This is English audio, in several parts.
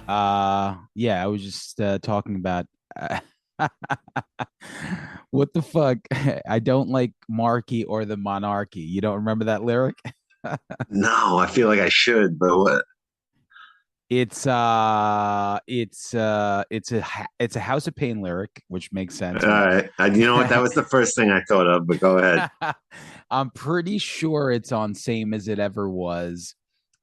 Yeah, I was just talking about what the fuck. I don't like Marky or the monarchy. You don't remember that lyric? No, I feel like I should, but what? It's a House of Pain lyric, which makes sense. All right. You know what? That was the first thing I thought of, but go ahead. I'm pretty sure it's on Same as It Ever Was.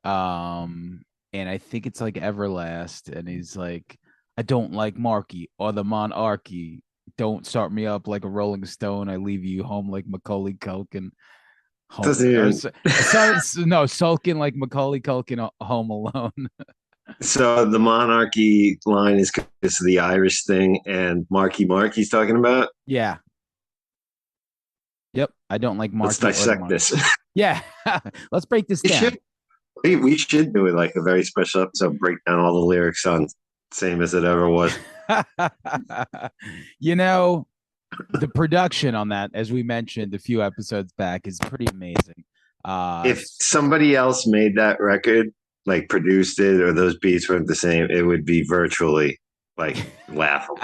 And I think it's like Everlast. And he's like, I don't like Marky or the monarchy. Don't start me up like a Rolling Stone. I leave you home like Macaulay Culkin. Doesn't Or even. no, sulking like Macaulay Culkin Home Alone. So the monarchy line is because of the Irish thing, and Marky Mark he's talking about. Yeah. Yep. I don't like Let's Marky or the dissect monarchy. this. Yeah. Let's break this We down. should we should do it like a very special episode, break down all the lyrics on Same as It Ever Was. You know, the production on that, as we mentioned a few episodes back, is pretty amazing. If somebody else made that record, like produced it, or those beats weren't the same, it would be virtually like laughable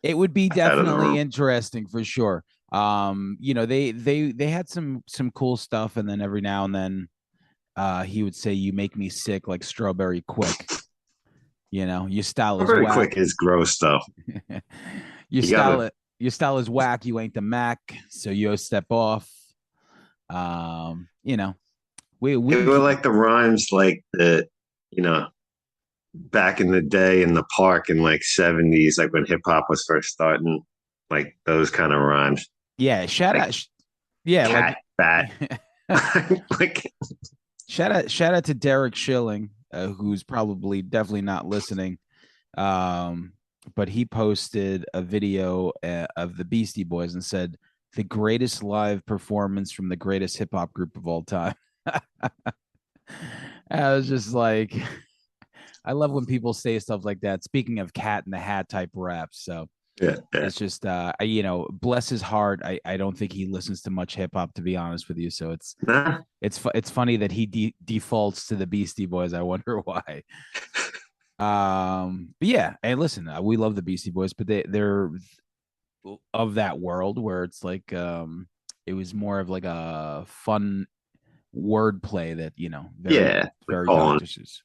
It would be out of the definitely room. interesting for sure. They had some cool stuff, and then every now and then, he would say, "You make me sick like strawberry quick." Your style is Very whack. quick is gross though. your You gotta. style, your style is whack. You ain't the Mac, so you step off. Um, you know, we It can were keep. like the rhymes, like the you know back in the day in the park in like '70s, like when hip hop was first starting, like those kind of rhymes, Yeah, shout like out. Yeah, like cat, bat, like shout out to Derek Schilling, who's probably definitely not listening. Um, but he posted a video of the Beastie Boys and said the greatest live performance from the greatest hip hop group of all time. I was just like, I love when people say stuff like that. Speaking of Cat in the Hat type raps, so yeah, yeah. it's just bless his heart. I don't think he listens to much hip hop, to be honest with you. So Nah, it's funny that he defaults to the Beastie Boys. I wonder why. But yeah, and listen, we love the Beastie Boys, but they're of that world where it's like it was more of like a fun wordplay that very yeah. Like very Colin. Dr. Seuss.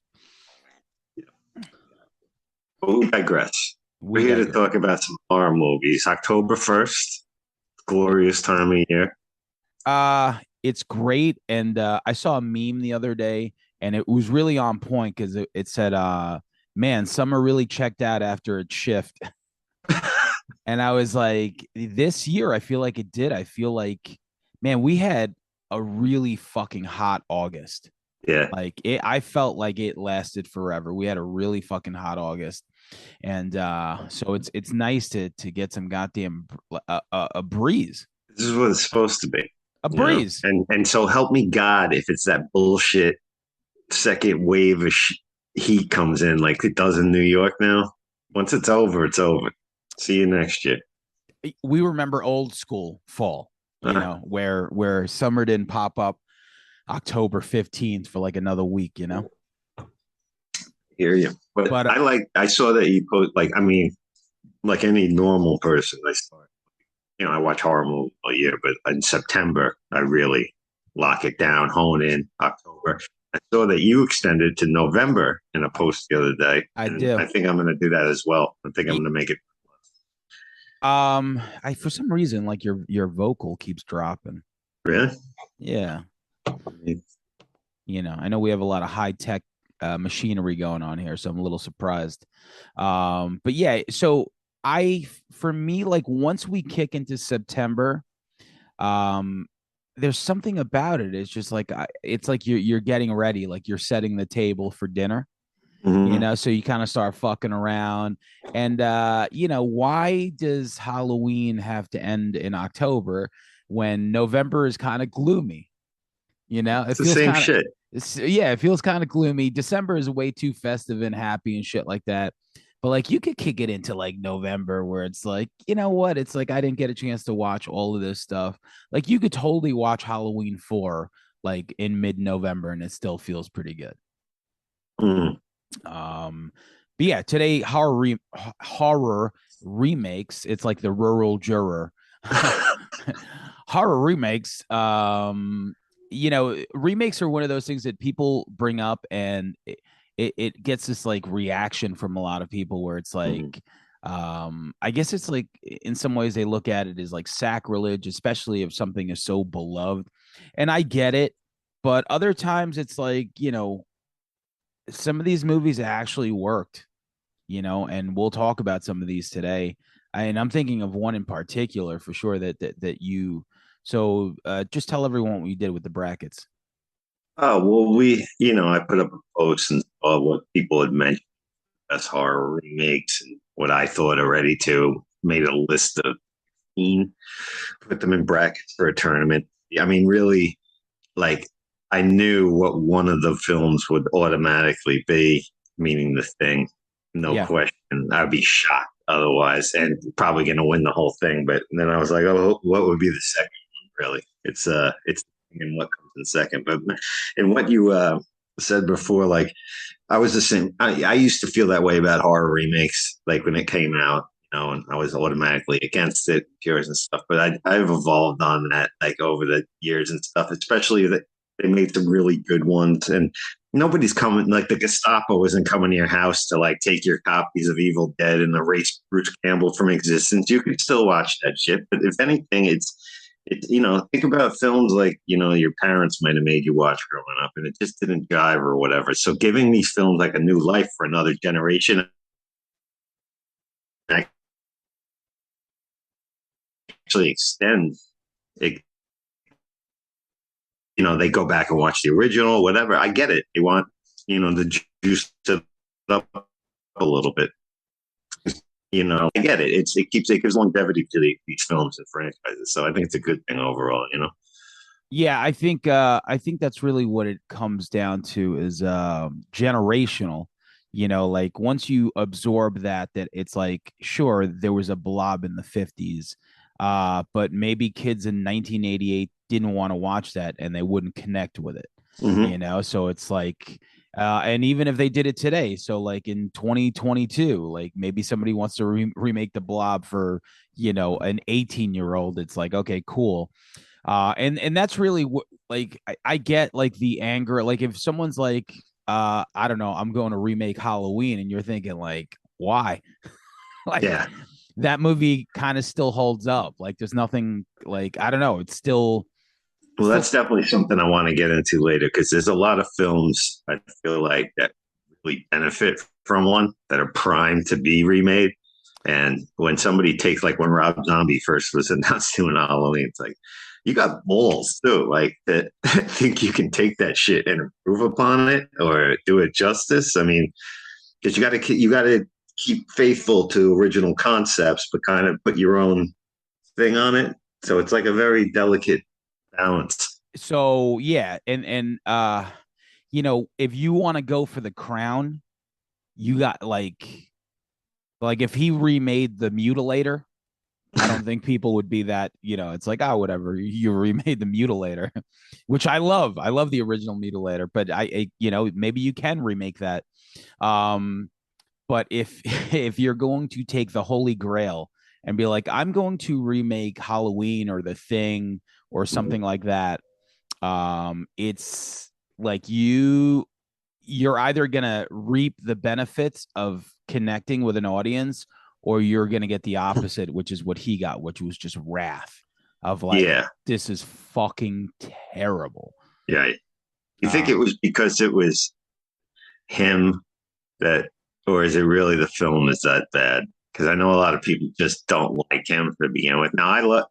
But we digress. We're We here to digress. talk about some horror movies. October 1st, glorious time of year. It's great, and I saw a meme the other day, and it was really on point because it said, "Man, summer really checked out after its shift." And I was like, this year, I feel like it did. I feel like, man, we had a really fucking hot August. Yeah, Like I felt like it lasted forever. We had a really fucking hot August, and so it's nice to get some goddamn a breeze, this is what it's supposed to be, a you know. breeze. And so help me God if it's that bullshit second wave of heat comes in like it does in New York now. Once it's over, it's over. See you next year. We remember old school fall, Uh, where summer didn't pop up October 15th for like another week. hear you. But But I saw that you post, like, I mean, like any normal person, I start, I watch horror movies all year, but in September, I really lock it down, hone in October. I saw that you extended to November in a post the other day, I and I do. think I'm going to do that as well. I think I'm going to make it. I for some reason like your vocal keeps dropping. Really? Yeah. I know we have a lot of high tech machinery going on here, so I'm a little surprised. But yeah, so for me, like once we kick into September, um, there's something about it. It's just like it's like you're getting ready, like you're setting the table for dinner. Mm-hmm. So you kind of start fucking around. And why does Halloween have to end in October when November is kind of gloomy? It It's the feels same kind of shit. yeah, it feels kind of gloomy. December is way too festive and happy and shit like that. But like you could kick it into like November where it's like, you know what? It's like I didn't get a chance to watch all of this stuff. Like you could totally watch Halloween 4 like in mid-November and it still feels pretty good. Mm. Um But yeah, today horror remakes. It's like the rural juror. Horror remakes. Remakes are one of those things that people bring up, and it gets this like reaction from a lot of people where it's Mhm. like, I guess it's like in some ways they look at it as like sacrilege, especially if something is so beloved. And I get it, but other times it's like, some of these movies actually worked, and we'll talk about some of these today. And I'm thinking of one in particular for sure that you. So just tell everyone what you did with the brackets. Oh, well, I put up a post and saw what people had mentioned as horror remakes and what I thought already too. Made a list of 15, put them in brackets for a tournament. I mean, really, like, I knew what one of the films would automatically be, meaning The Thing, no Yeah. question. I'd be shocked otherwise, and probably going to win the whole thing. But then I was like, oh, what would be the second one? Really, it's in what comes in second. But in what you said before, like I was the same. I used to feel that way about horror remakes, like when it came out, and I was automatically against it, peers and stuff. But I've evolved on that, like over the years and stuff. Especially that they made some really good ones, and nobody's coming. Like the Gestapo isn't coming to your house to like take your copies of Evil Dead and erase Bruce Campbell from existence. You can still watch that shit, but if anything, think about films like your parents might have made you watch growing up and it just didn't jive or whatever, so giving these films like a new life for another generation actually extends it. They go back and watch the original, whatever. I get it. They want the juice to up a little bit. I get it. It gives longevity to these films and franchises, so I think it's a good thing overall. Yeah, I think that's really what it comes down to is generational. Like once you absorb that it's like sure there was a blob in the 50s, but maybe kids in 1988 didn't want to watch that and they wouldn't connect with it. Mm-hmm. So it's like and even if they did it today, so like in 2022, like maybe somebody wants to remake the blob for, an 18-year-old, it's like okay, cool. And that's really what, like I get like the anger, like if someone's like I don't know, I'm going to remake Halloween and you're thinking like why? Like Yeah. that movie kind of still holds up, like there's nothing, like I don't know, it's still Well, still that's definitely something I want to get into later because there's a lot of films I feel like that really benefit from one that are primed to be remade. And when somebody takes, like when Rob Zombie first was announced doing Halloween, it's like, you got balls too. Like that, I think you can take that shit and improve upon it or do it justice. I mean, because you got to keep faithful to original concepts, but kind of put your own thing on it. So it's like a very delicate balance. so yeah, and if you want to go for the crown, you got like if he remade the mutilator, I don't think people would be that, it's like, oh, whatever. You remade the Mutilator, which I love. I love the original Mutilator, but maybe you can remake that. Um, but if if you're going to take the Holy Grail and be like, I'm going to remake Halloween or The Thing or something like that, it's like you're either gonna reap the benefits of connecting with an audience, or you're gonna get the opposite, which is what he got, which was just wrath of like, Yeah, this is fucking terrible. yeah. You think it Um, was because it was him that, or is it really the film is that bad? Because I know a lot of people just don't like him to begin with. Now,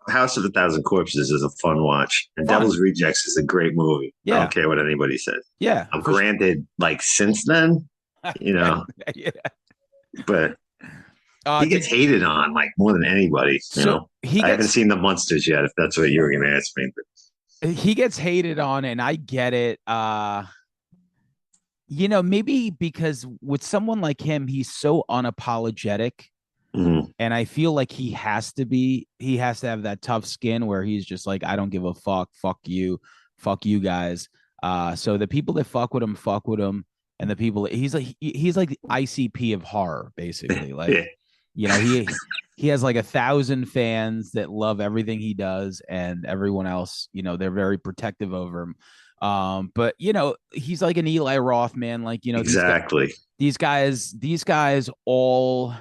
House of a Thousand Corpses is a fun watch, and fun. Devil's Rejects is a great movie. I don't Yeah, care what anybody says. yeah, Now, for sure. granted, like since then, you know, Yeah. but he gets Did hated on like more than anybody. so he I haven't gets seen the Monsters yet. If that's what you were going to ask me, but he gets hated on, and I get it. Maybe because with someone like him, he's so unapologetic. mm, And I feel like he has to have that tough skin where he's just like, I don't give a fuck, fuck you guys. So the people that fuck with him, fuck with him. and the people he's like the ICP of horror, basically. Like, Yeah, he has like 1,000 fans that love everything he does, and everyone else, they're very protective over him. But he's like an Eli Roth, man. Like, exactly. these guys all,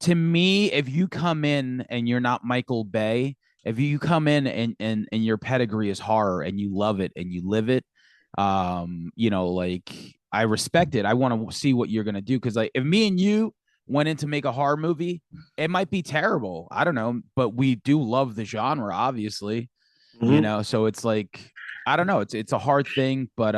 to me, if you come in and you're not Michael Bay, if you come in and your pedigree is horror and you love it and you live it, like, I respect it. I want to see what you're gonna do, because like if me and you went in to make a horror movie, it might be terrible. I don't know, but we do love the genre, obviously. Mhm. So it's like, I don't know, it's a hard thing, but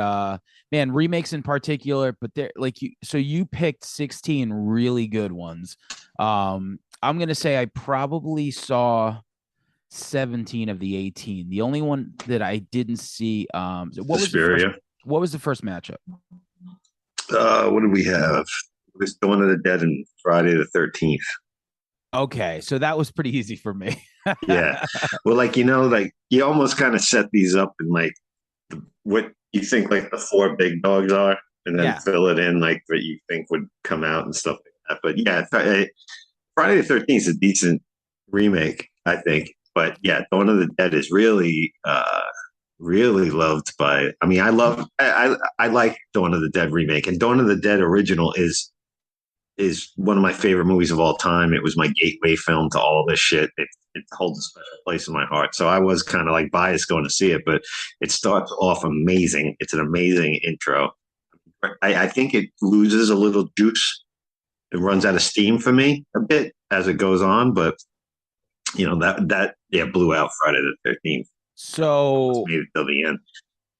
man, remakes in particular, but they're like, you picked 16 really good ones. I'm gonna say I probably saw 17 of the 18. The only one that I didn't see, Suspiria. what was the first matchup? What do we have? It was Dawn of the Dead and Friday the 13th. Okay, so that was pretty easy for me. Yeah. Well, like, like you almost kind of set these up in like what you think like the four big dogs are, and then Yeah. fill it in like what you think would come out and stuff like that. But yeah, Friday the 13th is a decent remake, I think. But yeah, Dawn of the Dead is really, really loved by. I mean, I like Dawn of the Dead remake, and Dawn of the Dead original is one of my favorite movies of all time. It was my gateway film to all this shit. It holds a special place in my heart. So I was kind of like biased going to see it, but it starts off amazing. It's an amazing intro. I think it loses a little juice. It runs out of steam for me a bit as it goes on, but that yeah blew out Friday the 13th. Almost So, made it till the end.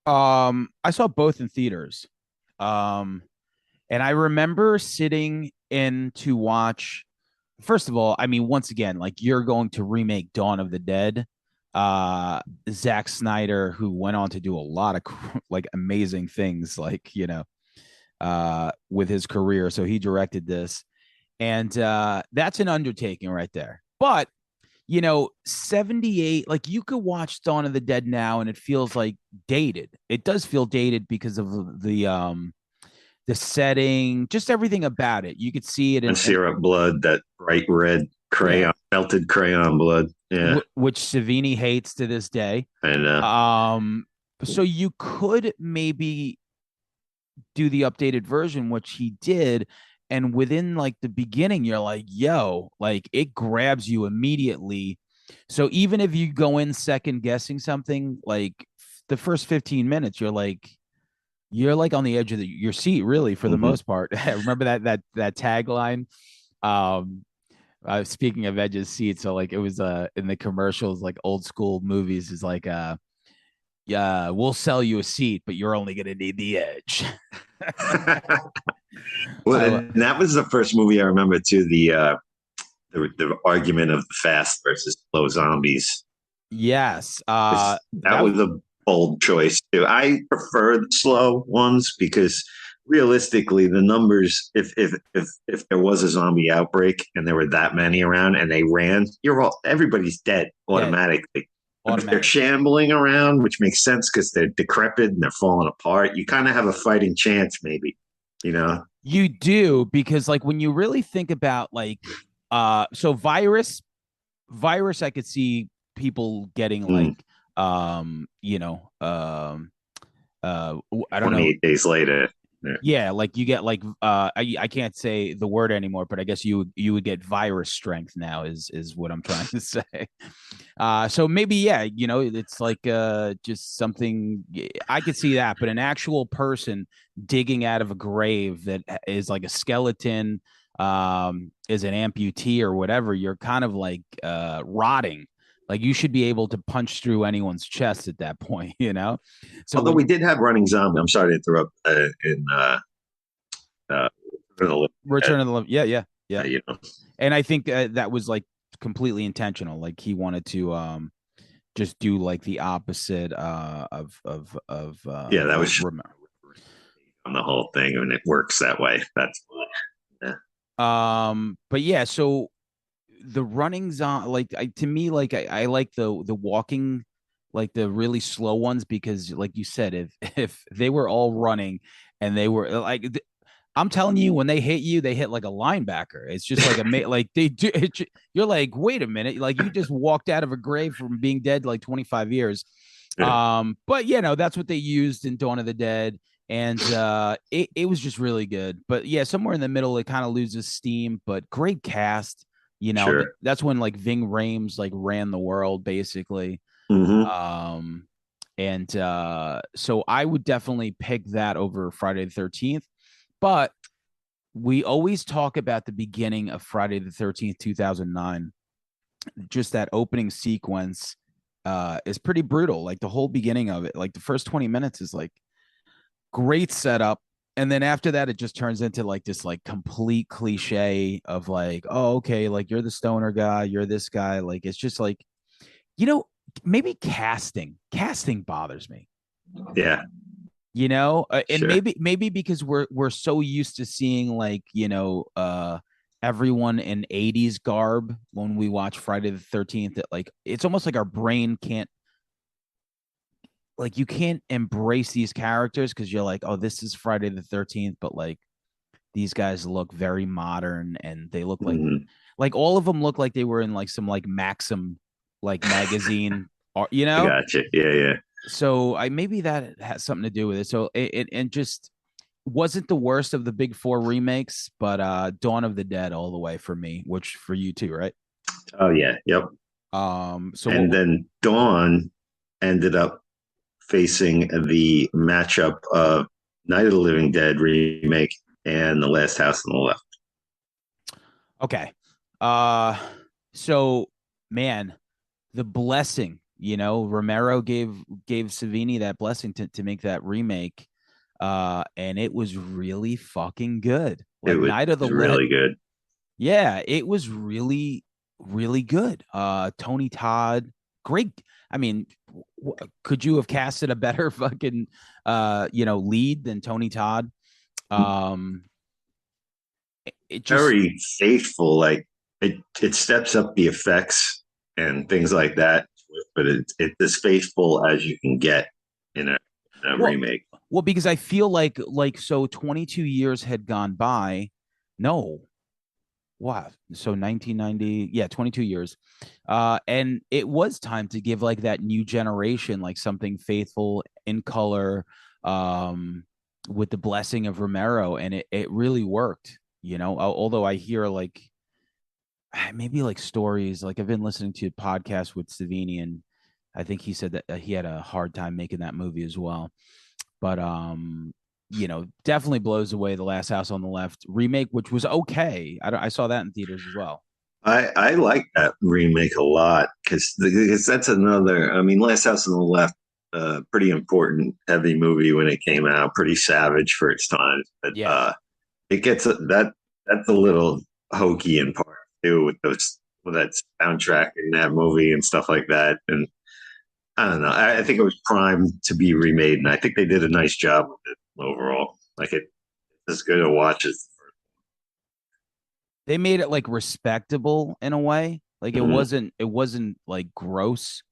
I saw both in theaters. Um, and I remember sitting in to watch. First of all, I mean, once again, like, you're going to remake Dawn of the Dead. Zack Snyder, who went on to do a lot of like amazing things, like, with his career. So he directed this, and that's an undertaking right there. But 78, like, you could watch Dawn of the Dead now and it feels like dated. It does feel dated because of the setting, just everything about it. You could see it And in syrup blood, that bright red yeah, crayon, melted crayon blood. Yeah, which Savini hates to this day. and Um, so you could maybe do the updated version, which he did. And within like the beginning, you're like, yo, like, it grabs you immediately. So even if you go in second guessing something, like, the first 15 minutes, you're like on the edge of your seat, really, for the mm-hmm. most part. Remember that tagline? Um, Speaking of edges seats, so like, it was in the commercials, like old school movies, is like, yeah, we'll sell you a seat, but you're only gonna need the edge. Well, I and that was the first movie I remember too. The argument of the fast versus slow zombies. Yes. That was a bold choice too. I prefer the slow ones because realistically, the numbers, if there was a zombie outbreak and there were that many around and they ran, everybody's dead Dead automatically. But if they're automatic. shambling around, which makes sense because they're decrepit and they're falling apart, you kind of have a fighting chance, maybe. You know, You do, because like, when you really think about, like, so virus, I could see people getting mm, like, I don't know. 28 days later. Yeah. Yeah, like, you get like, I can't say the word anymore, but I guess you would get virus strength now, is what I'm trying to say. So maybe, yeah, it's like, just something I could see that, but an actual person digging out of a grave that is like a skeleton, is an amputee or whatever, you're kind of like, rotting. Like, you should be able to punch through anyone's chest at that point. So Although when we did have running zombie. I'm sorry to interrupt. In uh, Return of the Living, yeah, yeah, yeah. you know, And I think that was like completely intentional. Like, he wanted to just do like the opposite of yeah, that was rem- on the whole thing, and it works that way. That's yeah. but yeah, so the runnings on, like, to me, like, I like the walking, like the really slow ones, because like you said, if they were all running and they were like, I'm telling you, when they hit you, they hit like a linebacker. It's just like like they do. You're like, wait a minute, like you just walked out of a grave from being dead like 25 years. Yeah, But that's what they used in Dawn of the Dead, and it was just really good. But yeah, somewhere in the middle, it kind of loses steam. But great cast. sure. That's when like Ving Rhames like ran the world basically. Hmm. Um, and so I would definitely pick that over Friday the 13th. But we always talk about the beginning of Friday the 13th, 2009. Just that opening sequence is pretty brutal. Like the whole beginning of it, like the first 20 minutes is like great setup. And then after that, it just turns into like this like complete cliche of like, oh, okay, like you're the stoner guy, you're this guy. Like it's just like, you know, maybe casting bothers me. Yeah, And sure. maybe because we're so used to seeing like everyone in 80s garb when we watch Friday the 13th, that like it's almost like our brain can't, like you can't embrace these characters because you're like, oh, this is Friday the 13th, but like these guys look very modern and they look Hmm. like all of them look like they were in like some like Maxim like magazine, or I got you. Yeah, yeah. so I maybe that has something to do with it. So it and just wasn't the worst of the big four remakes, but Dawn of the Dead all the way for me, which for you too, right? Oh yeah, yep. So And what? then Dawn ended up facing the matchup of Night of the Living Dead remake and The Last House on the Left. Okay. Uh, so man, the blessing, Romero gave Savini that blessing to make that remake, and it was really fucking good. It Like was Night of the Lit, really good. yeah, it was really, really good. Tony Todd, great. I mean, could you have casted a better fucking, lead than Tony Todd? Um, it just, Very faithful. Like it steps up the effects and things like that, but it's as faithful as you can get in a well, remake. because I feel like so 22 years had gone by. No, wow. So 1990, yeah, 22 years. And it was time to give like that new generation like something faithful in color, um, with the blessing of Romero, and it really worked, although I hear like maybe like stories, like I've been listening to a podcast with Savini, and I think he said that he had a hard time making that movie as well. But definitely blows away The Last House on the Left remake, which was okay. I saw that in theaters as well. I like that remake a lot because that's another. I mean, Last House on the Left, pretty important, heavy movie when it came out, pretty savage for its time. But Yeah. it gets that's a little hokey in part too with that soundtrack in that movie and stuff like that. And I don't know. I think it was primed to be remade, and I think they did a nice job with it overall. Like it's as good a watch as. They made it like respectable in a way. Like it Mhm. wasn't like gross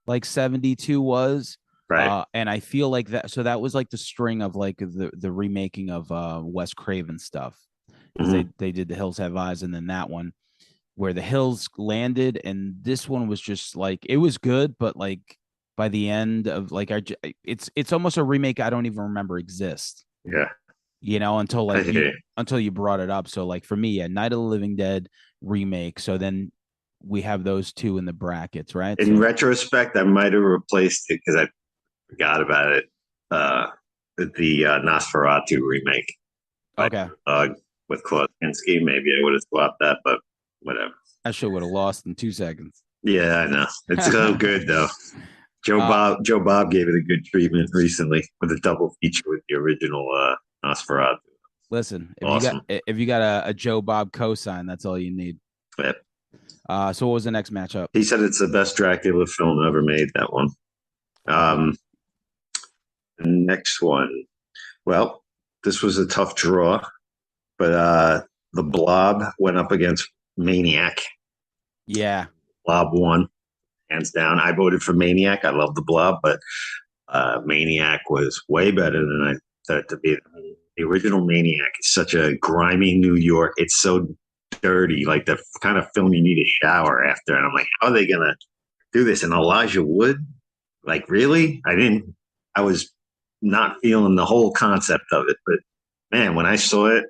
like 72 was. Right. And I feel like that, so that was like the string of like the remaking of Wes Craven stuff, because they Hmm. they did The Hills Have Eyes, and then that one where the hills landed, and this one was just like it was good, but like by the end of like it's almost a remake I don't even remember exist, Yeah. until I like hear you you. until you brought it up. So like for me, yeah, Night of the Living Dead remake. So then we have those two in the brackets, right? In So retrospect, I might have replaced it because I forgot about it. Uh, the Nosferatu remake by okay, with Klaus Kinski. Maybe I would have swapped that, but whatever. I should would have lost in 2 seconds. Yeah, I know. It's so good though. uh Joe Bob gave it a good treatment recently with a double feature with the original Nosferatu. Listen, Awesome. if you got a Joe Bob cosign, that's all you need. Yeah. So what was the next matchup? He said it's the best Dracula film ever made, that one. Okay. Um, the next one. Well, this was a tough draw, but the Blob went up against Maniac. Yeah. Blob won, hands down. I voted for Maniac. I love the Blob, but Maniac was way better than I thought it to be. The original Maniac is such a grimy New York. It's so dirty, like the kind of film you need a shower after. And I'm like, how are they gonna do this? And Elijah Wood, like, really? I was not feeling the whole concept of it, but man, when I saw it,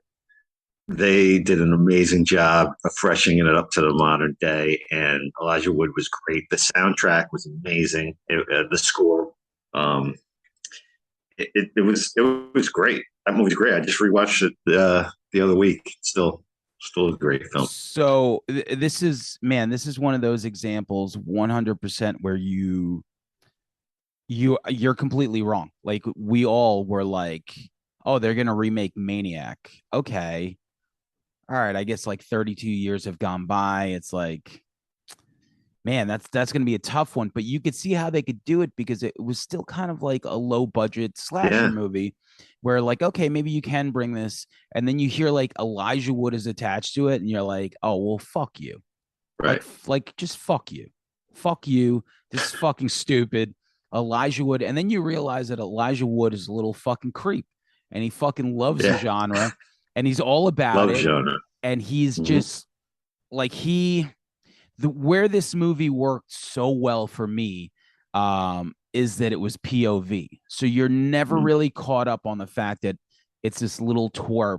they did an amazing job of freshening it up to the modern day. And Elijah Wood was great. The soundtrack was amazing. The score, um, it was great. That movie's great. I just rewatched it the other week. Still a great film. So this is, man, this is one of those examples 100% where you're completely wrong. Like we all were like, oh, they're gonna remake Maniac. Okay. All right, I guess like 32 years have gone by. It's like, man, that's going to be a tough one, but you could see how they could do it because it was still kind of like a low budget slasher Yeah, movie where like, okay, maybe you can bring this, and then you hear like Elijah Wood is attached to it and you're like, oh, well, fuck you. right. Like just fuck you. Fuck you. This is fucking stupid. Elijah Wood, and then you realize that Elijah Wood is a little fucking creep and he fucking loves the Yeah, genre and he's all about love it, genre. and he's Mm-hmm. just like the where this movie worked so well for me is that it was POV. So you're never Mm-hmm. really caught up on the fact that it's this little twerp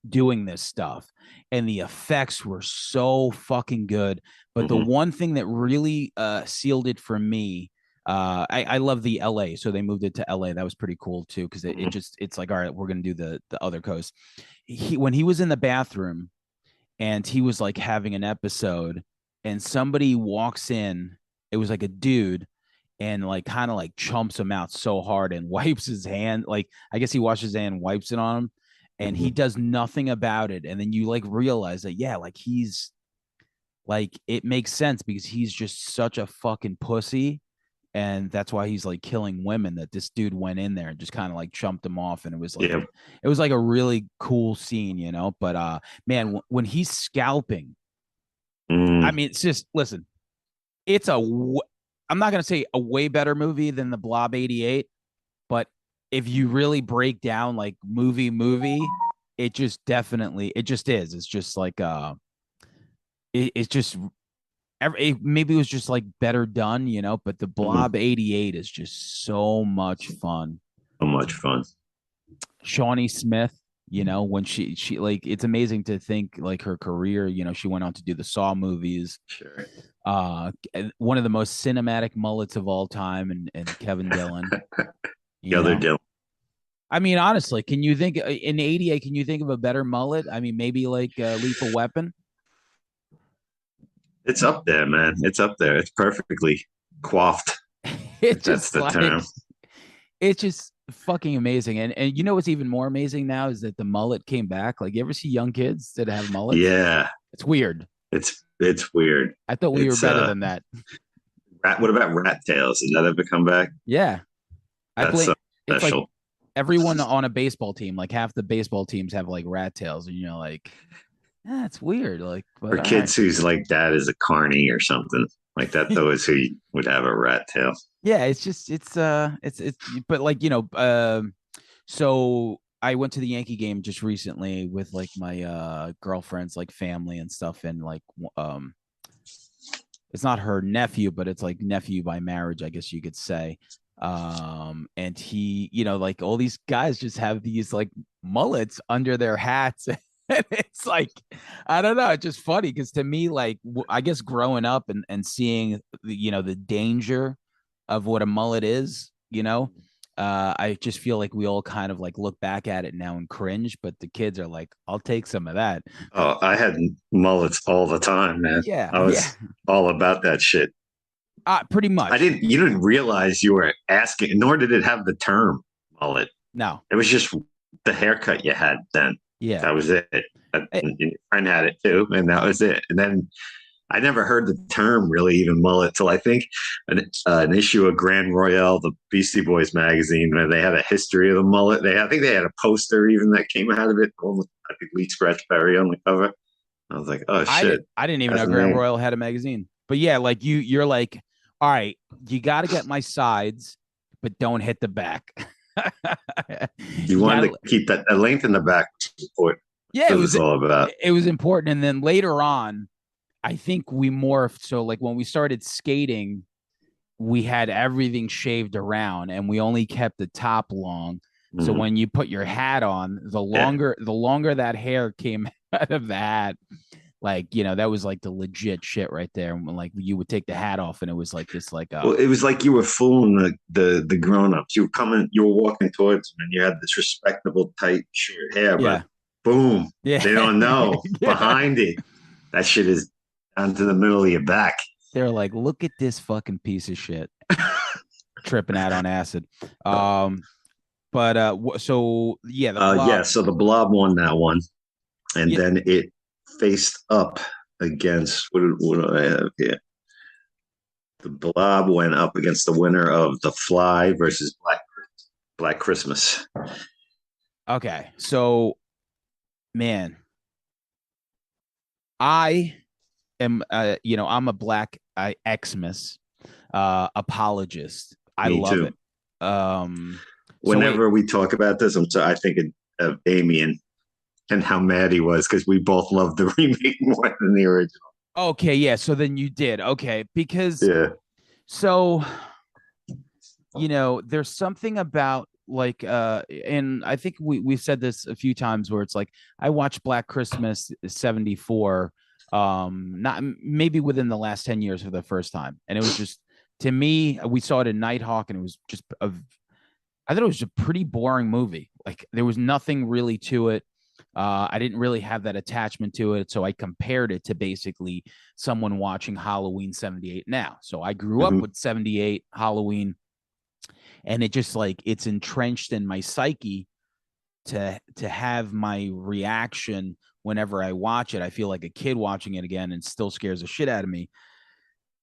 doing this stuff. And the effects were so fucking good. But the Mm-hmm. one thing that really sealed it for me, I love the LA. So they moved it to LA. That was pretty cool too. Cause it Mm-hmm. just, it's like, all right, we're going to do the other coast. When he was in the bathroom and he was like having an episode and somebody walks in, it was like a dude, and like kind of like chumps him out so hard and wipes his hand, like I guess he washes his hand, wipes it on him, and he Mm-hmm. does nothing about it, and then you like realize that, yeah, like he's like, it makes sense because he's just such a fucking pussy, and that's why he's like killing women, that this dude went in there and just kind of like chumped him off, and Yeah. it was like a really cool scene, you know. But man, when he's scalping, I Mm. mean, it's just, listen, it's I'm not going to say a way better movie than the Blob 88, but if you really break down like movie, it just definitely, it just is, it's just like it's just maybe it was just like better done, you know. But the Mm-hmm. Blob 88 is just so much fun. So much fun. Shawnee Smith, you know, when she like, it's amazing to think like her career, you know, she went on to do the Saw movies, Sure. one of the most cinematic mullets of all time, and Kevin Dillon, The you other know. Dylan. I mean, honestly, can you think in '88? Can you think of a better mullet? I mean, maybe like Lethal Weapon. It's up there, man. It's up there. It's perfectly coiffed, It's if that's just the like, term. it's just fucking amazing. And you know what's even more amazing now is that the mullet came back. Like, you ever see young kids that have mullets? Yeah, It's weird. it's weird. I thought we were It's better than that. what about rat tails? Did that ever come back? Yeah, I That's blame. so It's like special. everyone on a baseball team. Like half the baseball teams have like rat tails, and you're like, yeah, it's weird. Like, For but all right. kids whose like dad is a carny or something like that, those who would have a rat tail. Yeah, it's just it's but like, you know, so I went to the Yankee game just recently with like my girlfriend's like family and stuff, and like it's not her nephew, but it's like nephew by marriage, I guess you could say. And he, you know, like all these guys just have these like mullets under their hats. And it's like, I don't know, it's just funny because to me, like, I guess growing up and seeing, you know, the danger of what a mullet is, you know, I just feel like we all kind of like look back at it now and cringe, but the kids are like, I'll take some of that. Oh, I had mullets all the time, man. Yeah, I yeah, was all about that shit. pretty I much. didn't. You didn't realize you were asking, nor did it have the term mullet. No, It was just the haircut you had then. yeah. That was it. Eh, And your friend had it too, and that was it. And then I never heard the term really even mullet till I think an issue of Grand Royale, the Beastie Boys magazine, where they had a history of the mullet. I think they had a poster even that came out of it. I think Lee Scratch Perry on the cover. I was like, oh shit, I didn't even that's know the Grand name. Royal had a magazine. But yeah, like you're like, all right, you got to get my sides, but don't hit the back. You You wanted got to keep that length in the back was important. yeah, That's what it's all about. it was important. And then later on, I think we morphed. So like when we started skating, we had everything shaved around and we only kept the top long. So Mhm. when you put your hat on, Yeah. the longer that hair came out of the hat, like, that was like the legit shit right there. And like you would take the hat off and it was like this, like, Well, it was like you were fooling the grown ups. You were walking towards them, and you had this respectable, tight, short hair. But yeah, boom, yeah, they don't know yeah. behind it. That shit is down to the middle of your back. They're like, look at this fucking piece of shit tripping out on acid. Um, but so yeah, the Yeah. blob, So the Blob won that one, and yeah, then it faced up against what do I have here? The Blob went up against the winner of The Fly versus Black Christmas. okay. So man, I am, I'm a black Xmas apologist. I Me love too. it. Um, so wait, Whenever we talk about this, I think of Damien and how mad he was because we both loved the remake more than the original. okay, yeah. So then you did, okay, because Yeah. so there's something about like and I think we've said this a few times where it's like I watched Black Christmas 74 not maybe within the last 10 years for the first time, and it was just, to me, we saw it in Nighthawk and it was just I thought it was a pretty boring movie. Like there was nothing really to it. I didn't really have that attachment to it, so I compared it to basically someone watching Halloween 78 now. So I grew up Mm-hmm. with 78 Halloween, and it just like it's entrenched in my psyche to have my reaction whenever I watch it. I feel like a kid watching it again and still scares the shit out of me.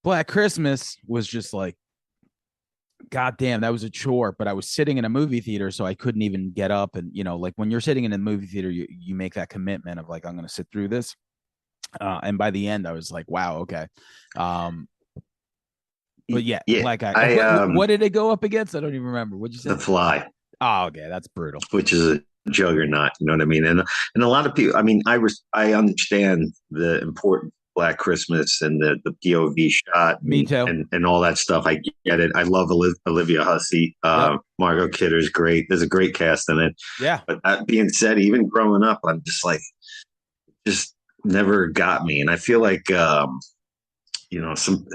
Black Christmas was just like, god damn, that was a chore. But I was sitting in a movie theater, so I couldn't even get up. And like when you're sitting in a movie theater, you make that commitment of like, I'm gonna sit through this. And by the end I was like, wow, okay. um but yeah, Yeah. Black Eye. I What did it go up against? I don't even remember. What'd you The say? Fly, Oh, okay, that's brutal. which is a juggernaut. You know what I mean? And a lot of people. I mean, I understand the importance of Black Christmas and the POV shot Me too. and all that stuff. I get it. I love Olivia Hussey. Yep. Margot Kidder's great. There's a great cast in it. Yeah. But that being said, even growing up, I'm just like, just never got me. And I feel like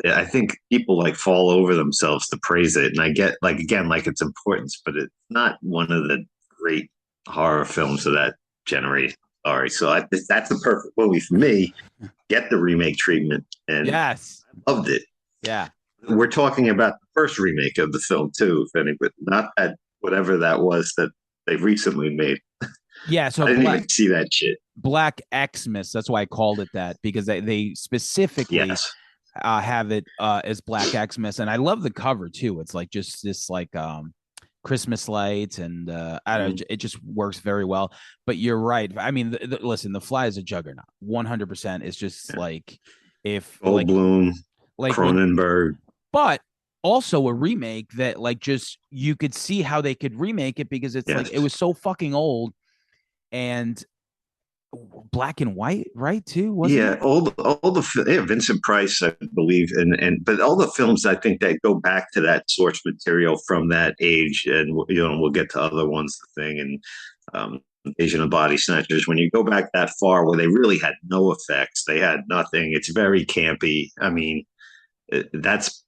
I think people like fall over themselves to praise it. And I get like again, like its importance, but it's not one of the great horror films of that generation. Sorry. So that's the perfect movie for me. Get the remake treatment and Yes. loved it. Yeah. We're talking about the first remake of the film too, if any, but not that whatever that was that they recently made. Yeah. I So didn't even see that shit. Black Xmas. That's why I called it that, because they specifically Yes. have it as Black Xmas, and I love the cover too. It's like just this like Christmas lights, and I don't know, it just works very well. But you're right. I mean, listen, The Fly is a juggernaut. 100%. It's just Yeah. like if Goldblum, like when, Cronenberg. but also a remake that like just you could see how they could remake it, because it's like Yes. it was so fucking old and black and white, right? Too, wasn't Yeah, it? Vincent Price, I believe, and but all the films I think that go back to that source material from that age, and we'll get to other ones, the thing, and Asian and Body Snatchers. When you go back that far, where they really had no effects, they had nothing. It's very campy. I mean, that's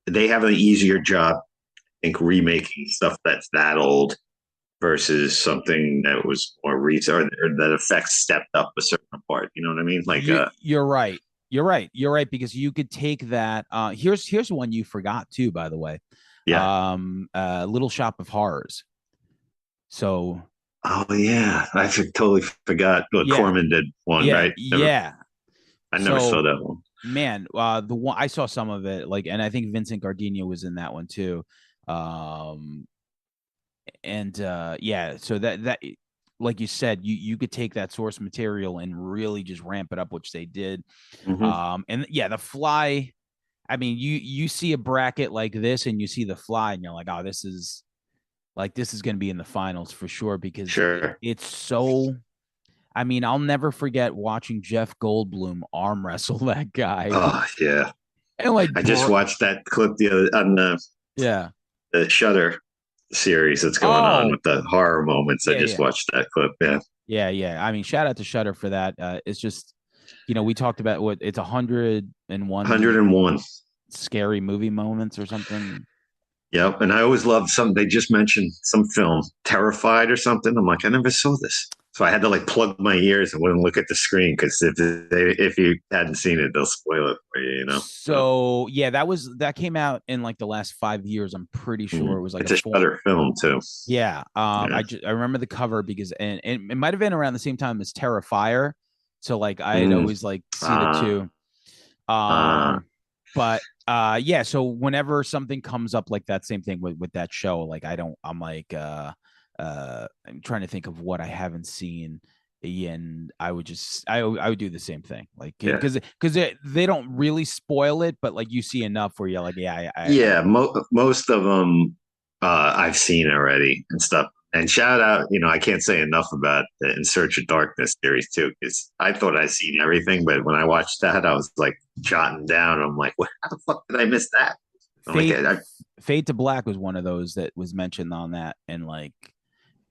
they have an easier job, I think, remaking stuff that's that old versus something that was more recent or that effects stepped up a certain part. You know what I mean? Like, You're right. You're right, because you could take that. Here's one you forgot too, by the way. yeah. Little Shop of Horrors. So Oh yeah, totally forgot. What yeah, Corman did one, right? yeah. I never saw So that one. man, the one I saw some of it, like, and I think Vincent Gardenia was in that one too. Um, and yeah, so that like you said, you could take that source material and really just ramp it up, which they did. Mm-hmm. And yeah, The Fly. I mean, you see a bracket like this and you see The Fly and you're like, oh, this is like this is going to be in the finals for sure because Sure. it's so. I mean, I'll never forget watching Jeff Goldblum arm wrestle that guy Oh yeah. and like, I just watched that clip the other on yeah. the Shutter series that's going on Oh, with the horror moments. I yeah, just yeah, watched that clip. Yeah. yeah, yeah. I mean, shout out to Shutter for that. It's just, we talked about what it's 101 101. scary movie moments or something. Yep. And I always loved some, they just mentioned some film, Terrified or something. I'm like, I never saw this. So I had to like plug my ears and wouldn't look at the screen because if you hadn't seen it, they'll spoil it for you, you know? So, So yeah, that came out in like the last 5 years. I'm pretty sure it was like a it's a full. Shutter film too. Yeah. Yeah. I remember the cover because and it might have been around the same time as Terrifier. So like I had Mm. always like seen it Uh, too. uh, But yeah, so whenever something comes up like that, same thing with that show, like I'm like I'm trying to think of what I haven't seen. And I would do the same thing, like yeah. because they don't really spoil it, but like you see enough where you're like, yeah, Yeah, most of them I've seen already and stuff. And shout out, I can't say enough about the In Search of Darkness series too, because I thought I'd seen everything, but when I watched that, I was like jotting down. I'm like, what? How the fuck did I miss that? I'm like, Fade Fade to Black was one of those that was mentioned on that, and like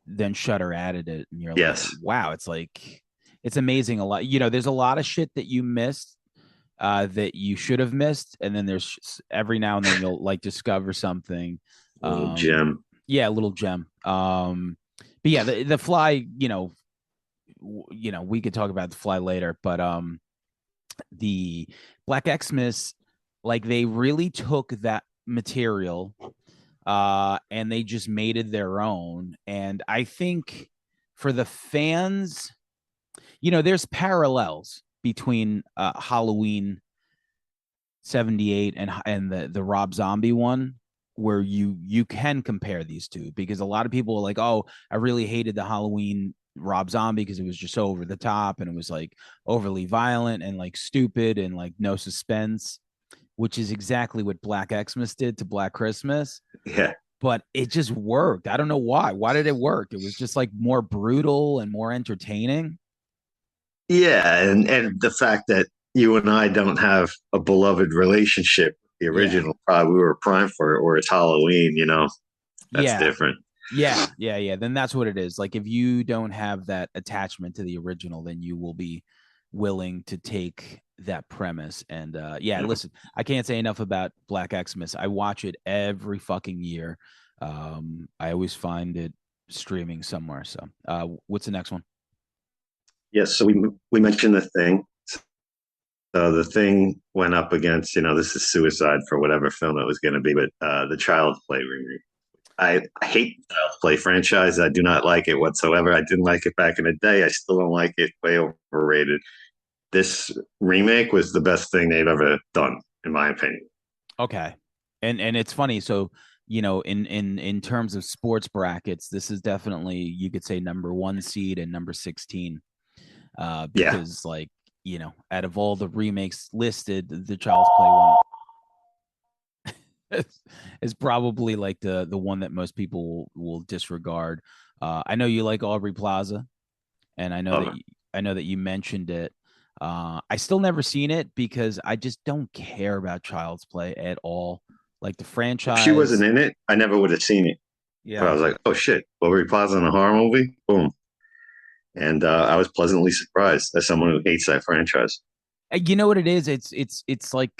then Shutter added it, and you're like, yes, wow, it's amazing. A lot, there's a lot of shit that you missed that you should have missed, and then there's every now and then you'll like discover something. little gem. Yeah, a little gem. But yeah, the Fly, we could talk about the Fly later, but the Black Xmas, like they really took that material and they just made it their own. And I think for the fans, there's parallels between Halloween 78 and the Rob Zombie one, where you can compare these two, because a lot of people are like, oh, I really hated the Halloween Rob Zombie because it was just so over the top and it was like overly violent and like stupid and like no suspense, which is exactly what Black Xmas did to Black Christmas. Yeah, But it just worked. I don't know why. Why did it work? It was just like more brutal and more entertaining. yeah, and the fact that you and I don't have a beloved relationship with the Yeah. original, probably we were primed for it, or it's Halloween. That's Yeah. different. Yeah, yeah, yeah. Then that's what it is. Like if you don't have that attachment to the original, then you will be willing to take that premise. And yeah, listen, I can't say enough about Black Xmas. I watch it every fucking year. I always find it streaming somewhere. So, what's the next one? Yes, so we mentioned the thing. So the thing went up against, this is suicide for whatever film it was going to be, but the Child's Play remake. I hate the Child's Play franchise. I do not like it whatsoever. I didn't like it back in the day. I still don't like it. Way overrated. This remake was the best thing they've ever done, in my opinion. Okay. And it's funny. So, in terms of sports brackets, this is definitely, you could say, number one seed and number 16. Yeah. Because like, out of all the remakes listed, the Child's Play one is probably like the one that most people will disregard. I know you like Aubrey Plaza, and Oh, I know that you mentioned it. I still never seen it because I just don't care about Child's Play at all. Like the if she wasn't franchise. in it, I never would have seen it. But I Yeah. was like, oh shit, Aubrey Plaza in a horror movie? Boom. And I was pleasantly surprised as someone who hates that franchise. You know what it is? It's like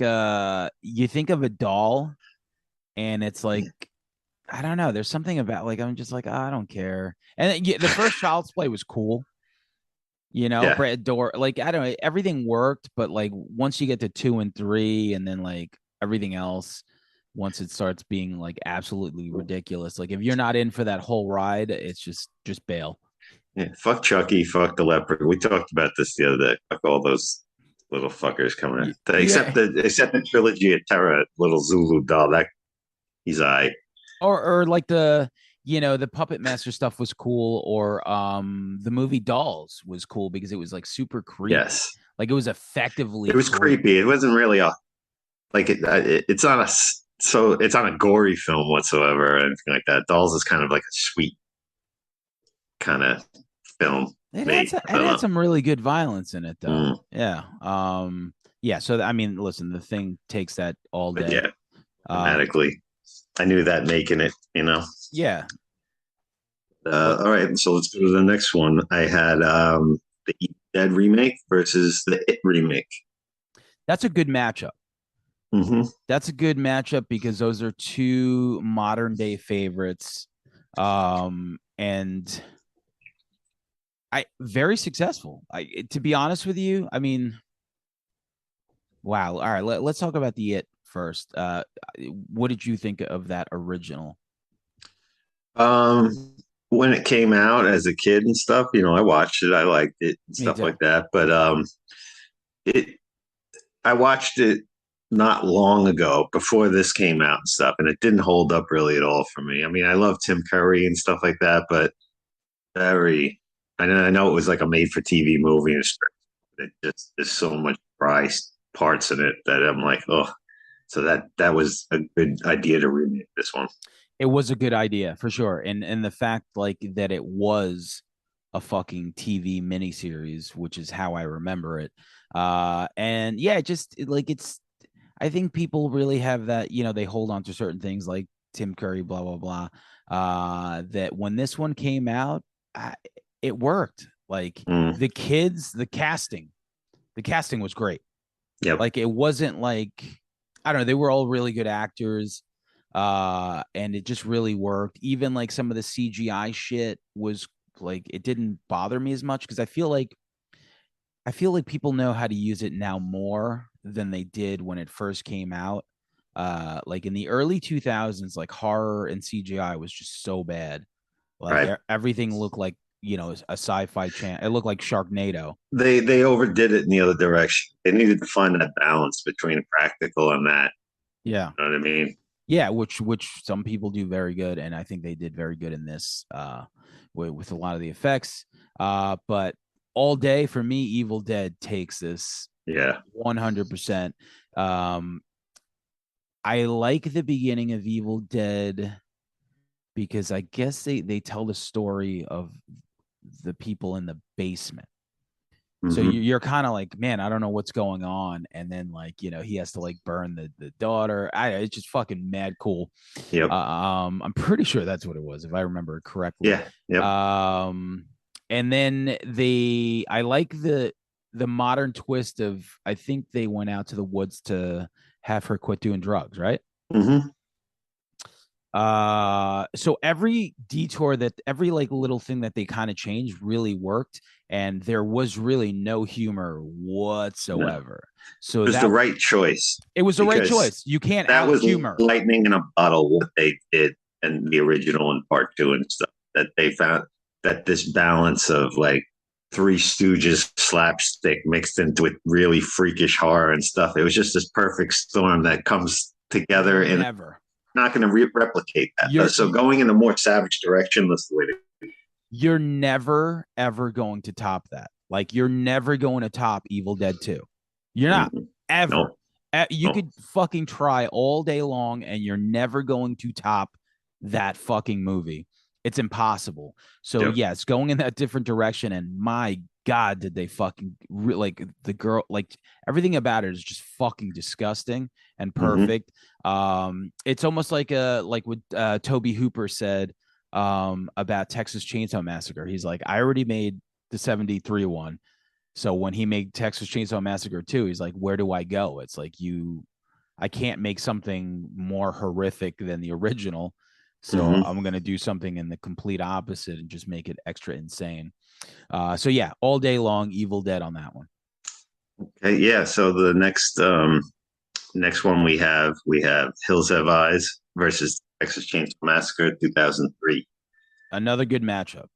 you think of a doll and it's like, I don't know. There's something about, like, I'm just like, oh, I don't care. And yeah, the first Child's Play was cool. Yeah. Brad Door, like, I don't know, everything worked, but like once you get to two and three, and then like everything else, once it starts being like absolutely ridiculous, like if you're not in for that whole ride, it's just bail. Yeah, fuck Chucky, fuck the leopard. We talked about this the other day. Fuck all those little fuckers coming in. Except Yeah. the trilogy of Terror, little Zulu doll. That he's I. Or like the Puppet Master stuff was cool, or the movie Dolls was cool because it was like super creepy. Yes, Like it was effectively it was creepy. creepy. It wasn't really a like it's not a so it's not a gory film whatsoever or anything like that. Dolls is kind of like a sweet kind of film. Me, I It don't had know. some really good violence in it though. Mm, Yeah. Yeah, so I mean, listen, the thing takes that all but day. yeah, Uh thematically, I knew that making it. yeah. What All right, so let's go to the next one. I had the Dead remake versus the It remake. That's a good matchup. Mm-hmm. That's a good matchup because those are two modern day favorites. And I very successful. To be honest with you, I mean, wow. All right, let's talk about the It first. What did you think of that original? Um, when it came out as a kid and stuff, I watched it. I liked it and Me stuff too. like that. But it I watched it not long ago before this came out and stuff, and it didn't hold up really at all for me. I mean, I love Tim Curry and stuff like that, but very. I know it was like a made-for-TV movie and it just there's so much dry parts in it that I'm like, oh. So that was a good idea to remake this one. It was a good idea for sure, and the fact like that it was a fucking TV miniseries, which is how I remember it. And yeah, like it's. I think people really have that. They hold on to certain things like Tim Curry, blah blah blah. That when this one came out, I, it worked. Like Mm, the casting was great. yep. Like it wasn't like I don't know, they were all really good actors. And it just really worked. Even like some of the CGI shit was like it didn't bother me as much because I feel like people know how to use it now more than they did when it first came out. Like in the early 2000s, like horror and CGI was just so bad. Like Right. everything looked like a sci-fi channel. It looked like Sharknado. They overdid it in the other direction. They needed to find that balance between practical and that. Yeah. You know what I mean? Yeah, which some people do very good, and I think they did very good in this with a lot of the effects. But all day for me, Evil Dead takes this Yeah. 100%. Um, I like the beginning of Evil Dead because I guess they tell the story of the people in the basement. So Hmm. you're kind of like, man, I don't know what's going on, and then like he has to like burn the daughter. It's just fucking mad cool. Yep. I'm pretty sure that's what it was, if I remember correctly. Yeah. Yep. Um, and then I like the modern twist of I think they went out to the woods to have her quit doing drugs, right? Hmm. So every like little thing that they kind of changed really worked, and there was really no humor No, whatsoever. it So was the that right choice it was the right because choice. You can't that out was humor. lightning in a bottle what they did in the original and part two and stuff. That they found that this balance of like Three Stooges slapstick mixed into with really freakish horror and stuff. It was just this perfect storm that comes together and Never. not going to replicate that. You're So going in a more savage direction, that's the way to. you're never ever going to top that. Like you're never going to top Evil Dead 2. You're not Mm-hmm. ever. No, You no, could fucking try all day long and you're never going to top that fucking movie. It's impossible. So yep. yes, going in that different direction and my god did they fucking like the girl like everything about it is just fucking disgusting and Mm-hmm. perfect. It's almost like what Toby Hooper said about Texas Chainsaw Massacre. He's like, I already made the 73 one. So when he made Texas Chainsaw Massacre 2, he's like, where do I go? It's like I can't make something more horrific than the original. So Mm-hmm. I'm gonna do something in the complete opposite and just make it extra insane. So yeah, all day long, Evil Dead on that one. Okay, yeah. So the next one we have Hills Have Eyes versus Texas Chainsaw Massacre 2003. Another good matchup.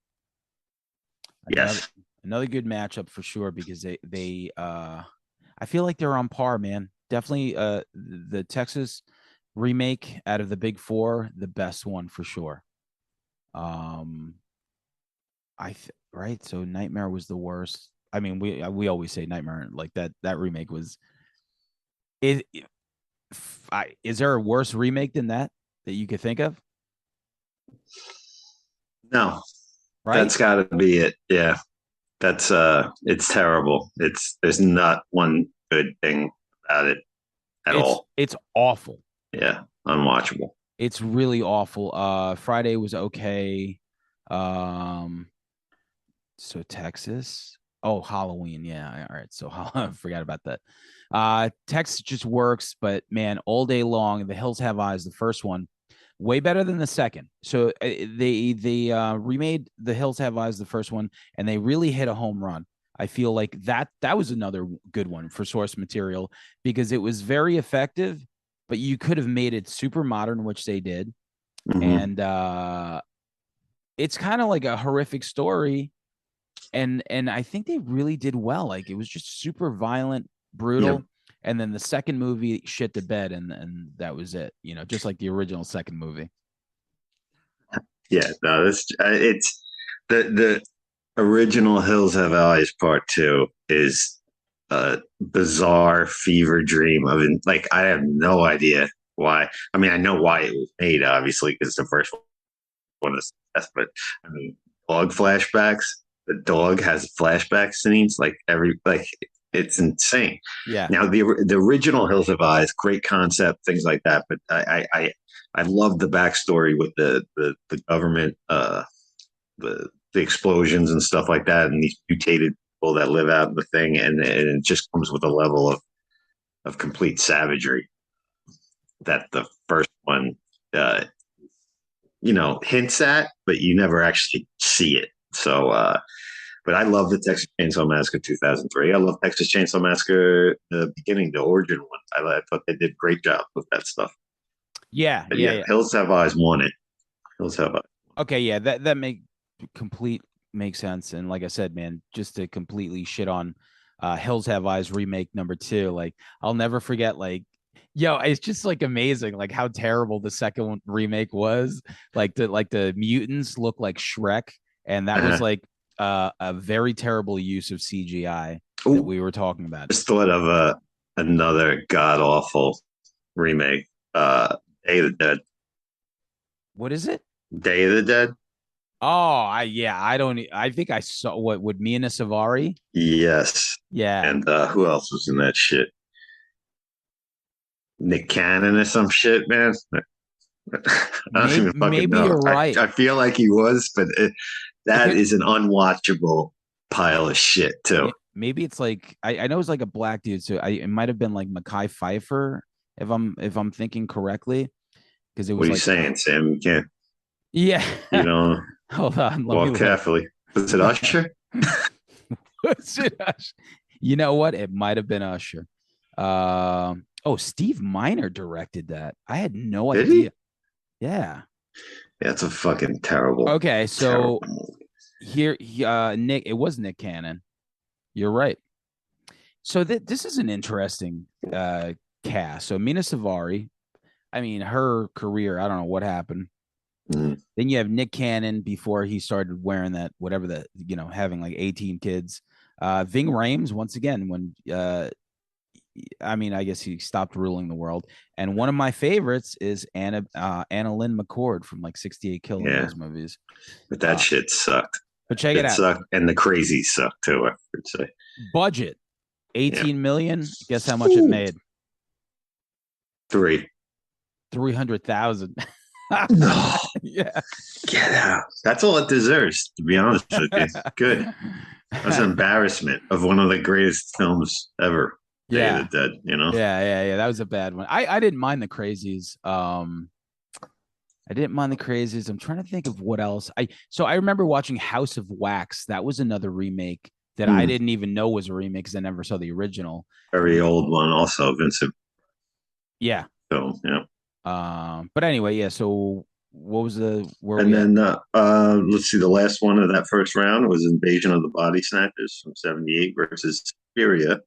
Another Yes. another good matchup for sure because they I feel like they're on par, man. Definitely the Texas remake out of the big four, the best one for sure. Um right, so Nightmare was the worst. I mean, we always say Nightmare like that remake was it Is there a worse remake than that you could think of? No, Right? that's got to be it. Yeah, that's it's terrible. There's not one good thing about it at It's all. it's awful. Yeah, unwatchable. It's really awful. Friday was okay. Um, so Texas. Oh, Halloween. Yeah. All right. So I forgot about that. Texas just works, but man, all day long. The Hills Have Eyes, the first one, way better than the second. So they remade The Hills Have Eyes, the first one, and they really hit a home run. I feel like that was another good one for source material because it was very effective, but you could have made it super modern, which they did, Hmm. and it's kind of like a horrific story, and I think they really did well. Like it was just super violent, Yep. brutal, and then the second movie shit the bed, and that was it. Just like the original second movie. Yeah. No, it's the original Hills Have Eyes Part Two is a bizarre fever dream of like I have no idea why. I mean, I know why it was made, obviously, because the first one is but I mean, dog flashbacks. The dog has flashback scenes like it's insane. Yeah, Now the original Hills Have Eyes, great concept, things like that. But I love the backstory with the government, the explosions and stuff like that, and these mutated people that live out in the thing, and it just comes with a level of complete savagery that the first one uh, hints at, but you never actually see it. So, but I love the Texas Chainsaw Massacre 2003. I love Texas Chainsaw Massacre the beginning, the origin one. I thought they did a great job with that stuff. yeah, But yeah, yeah, yeah. Hills Have Eyes won it. Hills Have Eyes. Okay, yeah, that make complete makes sense. And like I said, man, just to completely shit on Hills Have Eyes remake number two, like I'll never forget, like, yo, it's just like amazing, like how terrible the second one remake was. Like the mutants look like Shrek, and that was Uh-huh. like a very terrible use of CGI that Ooh, we were talking about. just thought of another god awful remake. Day of the Dead. What is it? Day of the Dead. Oh, I don't I think I saw what would Mina Savari? Yes. Yeah. And who else was in that shit? Nick Cannon or some shit, man. I don't Maybe even fucking maybe know. you're I, right. I feel like he was, but It that could is an unwatchable pile of shit too. maybe it's like I know it's like a black dude, so it might have been like Mackay Pfeiffer if I'm thinking correctly, because it What was are you like saying, Sam? You can't, yeah. you know, Hold on, let me walk look. carefully. Was it Usher? Was it Usher? You know what? It might have been Usher. Oh, Steve Miner directed that. I had no Did idea. he? Yeah. Yeah, it's a fucking terrible, Okay, terrible so movie. here Nick, it was Nick Cannon. You're right. So this is an interesting cast. So Mina Savari, I mean, her career, I don't know what happened. Mm. Then you have Nick Cannon before he started wearing that, whatever having like 18 kids. Ving Rhames, once again, when I mean, I guess he stopped ruling the world. And one of my favorites is Anna Lynn McCord from like 68 Killing Yeah, those movies. but that Uh, shit sucked. but check it It out. sucked, and the crazy sucked too. I would say. Budget Yeah. 18 million. Guess how much it Ooh, made? three. 300,000. No, Yeah. get out. That's all it deserves, to be honest with you. Good. That's an embarrassment of one of the greatest films ever. Day of the Yeah. Dead, you know? Yeah. That was a bad one. I didn't mind the crazies. I didn't mind the crazies. I'm trying to think of what else. I remember watching House of Wax. That was another remake that I Hmm. didn't even know was a remake because I never saw the original. Very old one, also Vincent Yeah. film, yeah. But anyway, yeah. So what was the where are And we at? then let's see, the last one of that first round was Invasion of the Body Snatchers from '78 versus Syria,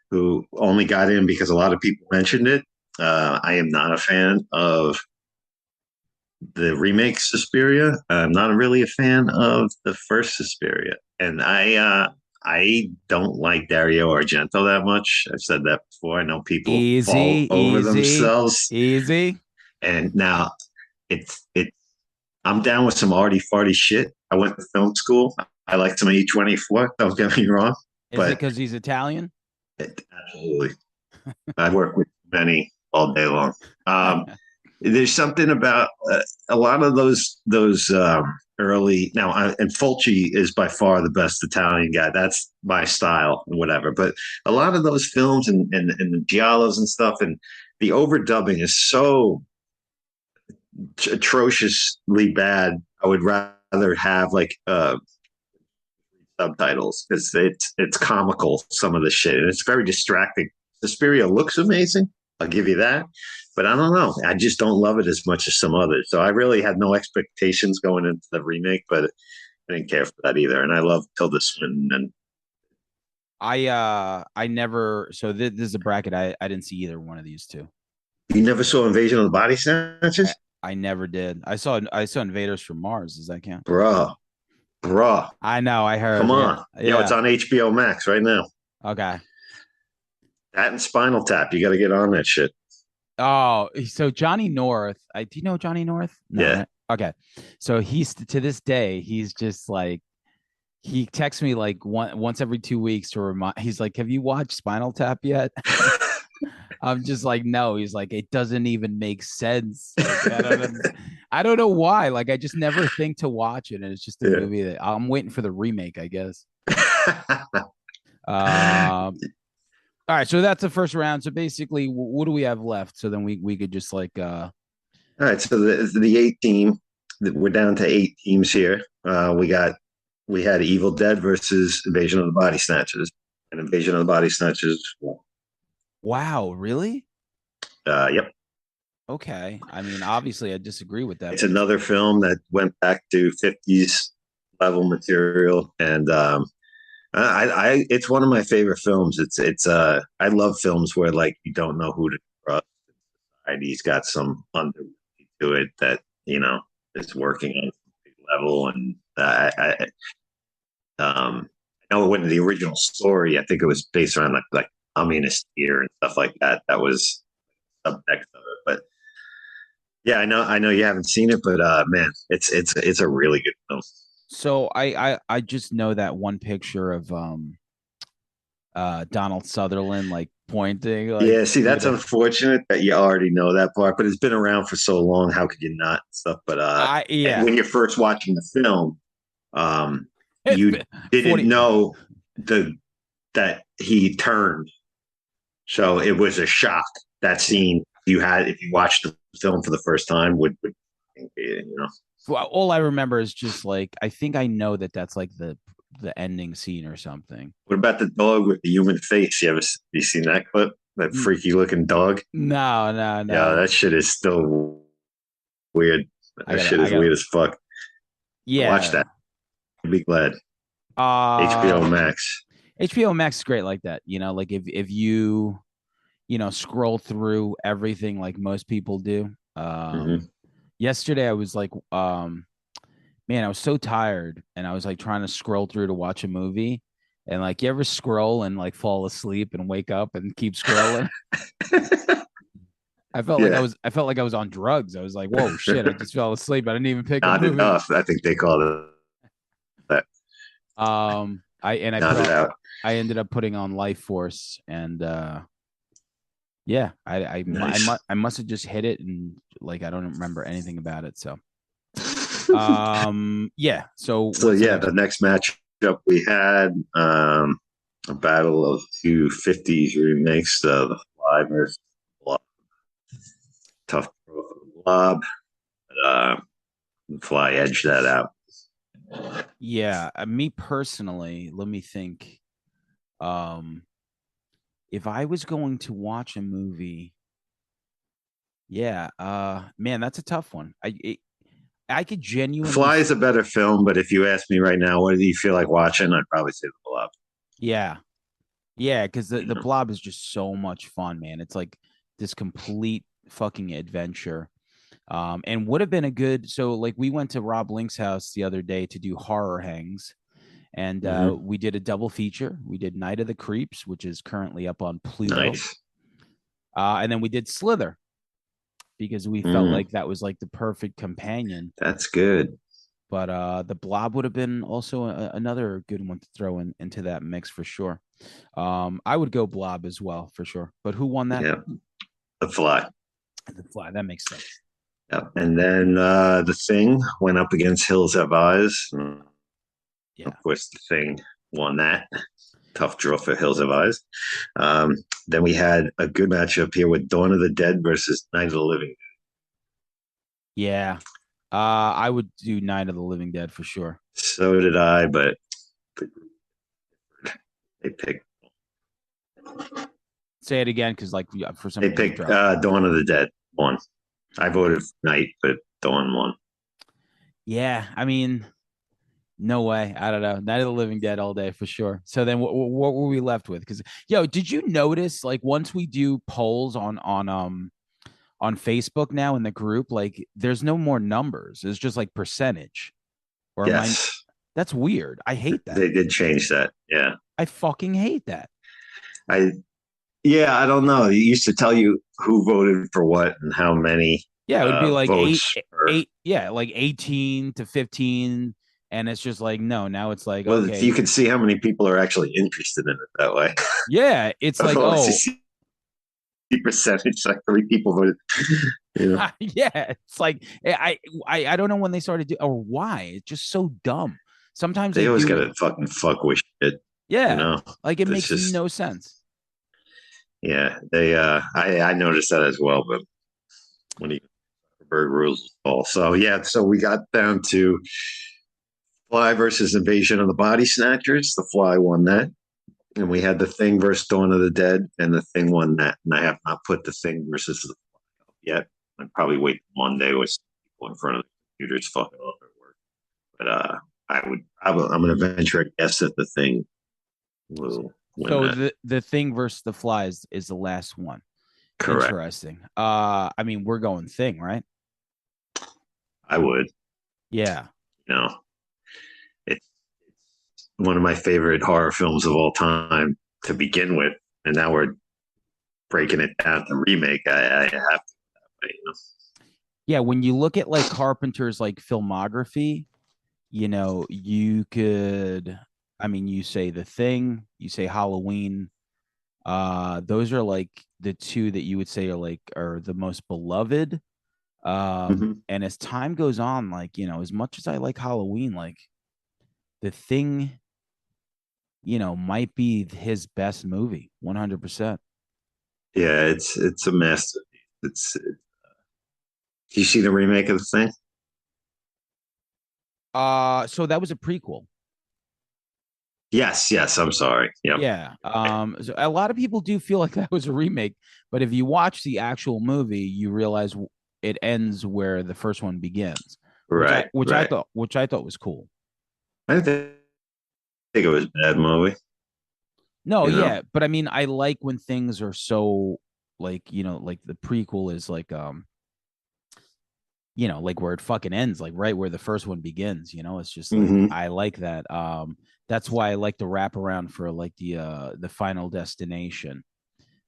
who only got in because a lot of people mentioned it. I am not a fan of the remake Suspiria. I'm not really a fan of the first Suspiria, and I don't like Dario Argento that much. I've said that before. I know people fall Easy, over easy, themselves, easy. and now it's. I'm down with some arty farty shit. I went to film school. I like some E24. Don't get me wrong, Is it but because he's Italian? absolutely, I work with many all day long. Um, there's something about a lot of those early now, and Fulci is by far the best Italian guy. That's my style and whatever. But a lot of those films and the giallos and stuff, and the overdubbing is so atrociously bad. I would rather have like subtitles because it's comical, some of the shit, and it's very distracting. Suspiria looks amazing, I'll give you that, but I don't know, I just don't love it as much as some others. So I really had no expectations going into the remake, but I didn't care for that either. And I love Tilda Swinton. And I never. So this is a bracket. I didn't see either one of these two. you never saw Invasion of the Body I Snatchers? I never did. I saw Invaders from Mars. Does that count? Bruh, I know. I come heard. Yeah. on. It's Yeah. on HBO Max right now. Okay. That and Spinal Tap, you got to get on that shit. Oh, so Johnny North. Do you know Johnny North? No, Yeah. right? Okay. So he's to this day, he's just like he texts me like once every 2 weeks to remind. He's like, "Have you watched Spinal Tap yet?" I'm just like, no. He's like, it doesn't even make sense. Like, I don't know why. Like, I just never think to watch it, and it's just a Yeah. movie that I'm waiting for the remake, I guess. Um, all right, so that's the first round. So basically, what do we have left? So then we could just like All right, so the eight team, we're down to eight teams here. We had Evil Dead versus Invasion of the Body Snatchers, and Invasion of the Body Snatchers. wow, really? Yep, Okay. I mean, obviously, I disagree with that, it's but it's another film that went back to 50s level material, and it's one of my favorite films. It's I love films where like you don't know who to trust. He's got some under to it that is working on a level, and I know when the original story, I think it was based around like communist year and stuff like that. That was subtext of it, but yeah, I know you haven't seen it, but man, it's a really good film. so I just know that one picture of Donald Sutherland like pointing like Yeah, see, you that's know unfortunate that you already know that part, but it's been around for so long. How could you not and stuff? But I yeah when you're first watching the film, um, it's you been didn't 40. know the that he turned, so it was a shock. That scene you had if you watched the film for the first time would Well, all I remember is just like I think I know that that's like the ending scene or something. What about the dog with the human face? You seen that clip? That freaky looking dog? No, no, Yeah, no. that shit is still weird. I That gotta shit I is gotta weird as fuck. Watch yeah. that. I'd be glad. HBO Uh Max. HBO Max is great like that. Like if you scroll through everything like most people do. Mm-hmm. Yesterday I was like man, I was so tired and I was like trying to scroll through to watch a movie. And like you ever scroll and like fall asleep and wake up and keep scrolling? Yeah, I felt like I was on drugs. I was like, whoa, shit, I just fell asleep. I didn't even pick a not movie. enough. I think they call it that. Not it out. I ended up putting on Life Force and yeah, Nice. I must have just hit it and like I don't remember anything about it. So yeah. So So what's the yeah, next the one? next matchup we had a battle of two 50s remakes. The Fly versus the Blob. Tough throw for the Blob. But, the Fly edged that out. Yeah, me personally, let me think. Um, if I was going to watch a movie, yeah, man, that's a tough one. I could genuinely, Fly is a better film, but if you ask me right now, what do you feel like watching? I'd probably say the Blob. yeah, yeah, because the You know? Blob is just so much fun, man. It's like this complete fucking adventure. And would have been a good. So like we went to Rob Link's house the other day to do horror hangs, and Hmm. we did a double feature. We did Night of the Creeps, which is currently up on Pluto, Nice. and then we did Slither because we felt Mm, like that was like the perfect companion. that's good. But the Blob would have been also another good one to throw into that mix for sure. I would go Blob as well for sure. But who won that? Yeah, The Fly. The Fly. That makes sense. Yeah. And then The Thing went up against Hills Have Eyes. Yeah. Of course, The Thing won that. Tough draw for Hills Have Eyes. Then we had a good matchup here with Dawn of the Dead versus Night of the Living. Yeah. I would do Night of the Living Dead for sure. So did I, but they picked Say it again, because like for some they reason you picked dropped. Dawn of the Dead won. I voted for Night, but Dawn won. Yeah, I mean, no way. I don't know. Night of the Living Dead all day for sure. So then what were we left with? Because yo, did you notice like once we do polls on Facebook now in the group, like there's no more numbers. It's just like percentage. Or am I Yes, that's weird. I hate that. they did change that. Yeah, I fucking hate that. I yeah, I don't know. It used to tell you who voted for what and how many Yeah, it would be like votes. yeah, like 18 to 15. And it's just like, no, now it's like, Well, okay, you can see how many people are actually interested in it that way. yeah, it's like, Otherwise, you oh, see percentage like 3 people voted. You know, yeah, it's like I don't know when they started do or why. It's just so dumb. Sometimes they they always do got it. to fucking fuck with shit. You Yeah, know, like it it's makes just no sense. yeah. They I noticed that as well, but when he bird rules all. So yeah, so we got down to Fly versus Invasion of the Body Snatchers. The Fly won that. And we had The Thing versus Dawn of the Dead, and The Thing won that. And I have not put The Thing versus the Fly up yet. I'd probably wait Monday with people in front of the computers fucking up at work. But I'm going to venture a guess that The Thing will win So that. the thing versus the fly is the last one. Correct. Interesting. I mean, we're going thing, right? I would. Yeah. You know, it's one of my favorite horror films of all time to begin with. And now we're breaking it down to remake. I have to, you know. Yeah, when you look at like Carpenter's like filmography, you could I mean, you say The Thing, you say Halloween. Those are like the two that you would say are the most beloved. Mm-hmm. And as time goes on, like, as much as I like Halloween, like The Thing, might be his best movie, 100%. Yeah, it's a masterpiece. Do you see the remake of the thing? So that was a prequel. Yes, yes. I'm sorry. Yep. Yeah. So a lot of people do feel like that was a remake, but if you watch the actual movie, you realize it ends where the first one begins, which I Right, which I right. thought which I thought was cool. I didn't think it was a bad movie. No, You know. yeah, but I mean, I like when things are so like, like the prequel is like like where it fucking ends, like right where the first one begins, it's just like Hmm. I like that. That's why I like the wrap around for like the Final Destination.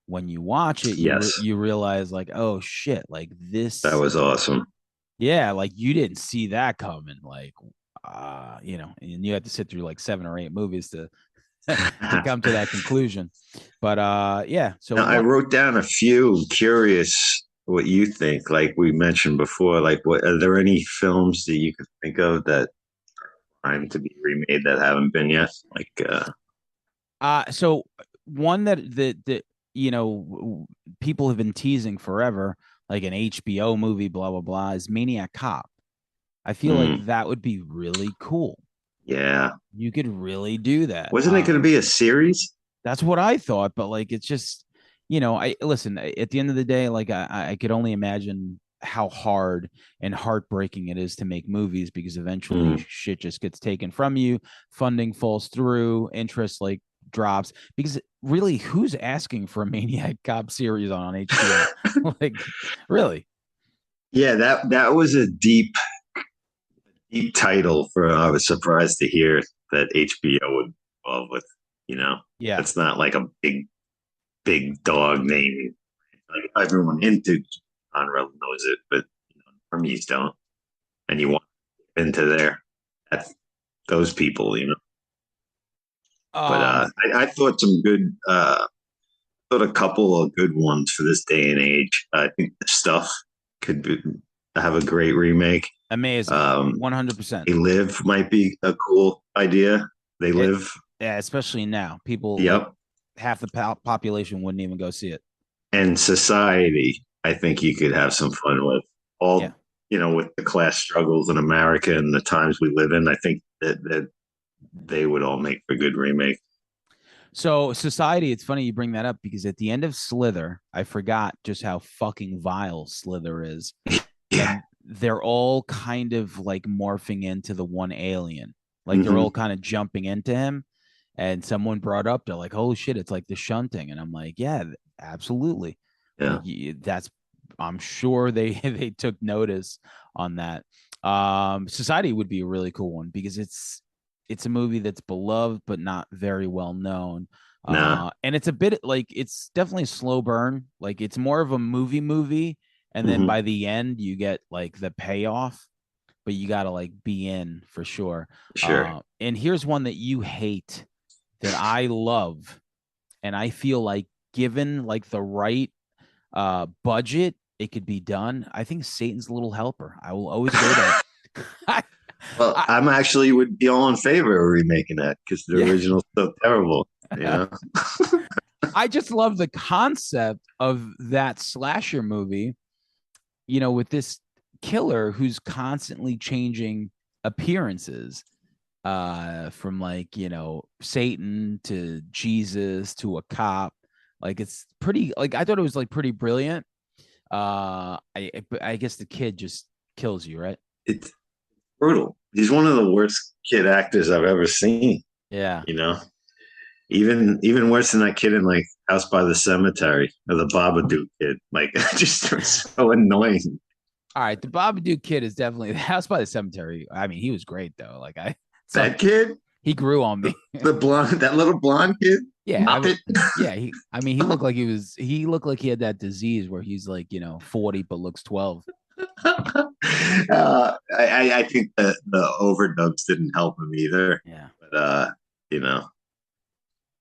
When you watch it, Yes, you realize like, oh shit, like that this, was awesome. yeah, like you didn't see that coming, like, and you had to sit through like 7 or 8 movies to to come to that conclusion. But yeah, so Now, I what? wrote down a few. Curious what you think. Like we mentioned before, like what are there any films that you could think of that time to be remade that haven't been yet? Like So one that people have been teasing forever, like an HBO movie, blah blah blah, is Maniac Cop. I feel like mm, that would be really cool. yeah. You could really do that. Wasn't it going to be a series? That's what I thought, but like it's just, I listen, at the end of the day, like I could only imagine how hard and heartbreaking it is to make movies because eventually Mm. shit just gets taken from you, funding falls through, interest like drops because really who's asking for a Maniac Cop series on HBO? Like really? Yeah, that was a deep title for. I was surprised to hear that HBO would involve with. You know, Yeah. it's not like a big dog name. Like everyone into genre knows it, but Hermes don't, and you want into there. That's those people, you know. But Um, I thought some good. Thought a couple of good ones for this day and age. I think the stuff could have a great remake. Amazing. Um, 100%. They Live might be a cool idea. They It, Live. yeah, especially now. People like Yep. half the population wouldn't even go see it. And Society, I think you could have some fun with. Yeah. All, with the class struggles in America and the times we live in, I think that they would all make for good remake. So Society, it's funny you bring that up because at the end of Slither, I forgot just how fucking vile Slither is. Yeah. And they're all kind of like morphing into the one alien. Like they're all Mm-hmm. kind of jumping into him. And someone brought up, they're like, holy shit, it's like the shunting. And I'm like, yeah, absolutely. Like Yeah. that's I'm sure they they took notice on that. Society would be a really cool one because it's a movie that's beloved but not very well known. Nah. And it's a bit like it's definitely a slow burn. Like it's more of a movie, and then Mm-hmm. by the end you get like the payoff, but you gotta like be in for sure. Sure. And here's one that you hate that I love, and I feel like given like the right budget, it could be done. I think Satan's Little Helper. I will always go there. I, Well, I, I'm actually would be all in favor of remaking that because the yeah. original's so terrible. You know. I just love the concept of that slasher movie, with this killer who's constantly changing appearances from like, Satan to Jesus to a cop. Like it's pretty like I thought it was like pretty brilliant. I guess the kid just kills you, right? It's brutal. He's one of the worst kid actors I've ever seen. Yeah. You know, even worse than that kid in like House by the Cemetery or the Babadook kid. Like, just so annoying. All right, the Babadook kid is definitely the House by the Cemetery. I mean, he was great though. Like I saw That kid, he grew on me. the blonde, that little blonde kid, Yeah, Muppet. yeah. I mean, he looked like he had that disease where he's like 40 but looks 12. I think the overdubs didn't help him either. Yeah, But you know,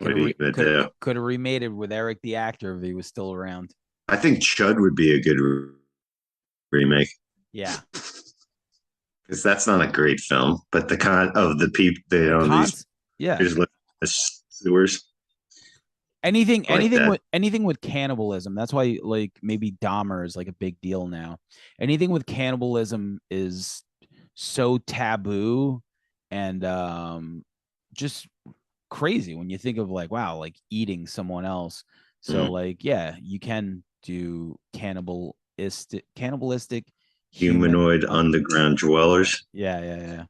could what have are you gonna do? could have remade it with Eric the actor if he was still around. I think Chud would be a good remake Yeah, because that's not a great film, but the con of the people, the these cons. Yeah, sewers like that. Anything with cannibalism. That's why like maybe Dahmer is like a big deal now. Anything with cannibalism is so taboo and just crazy when you think of like wow, like eating someone else. So Mm. like yeah, you can do cannibalistic human. Humanoid underground dwellers. Yeah, yeah, yeah.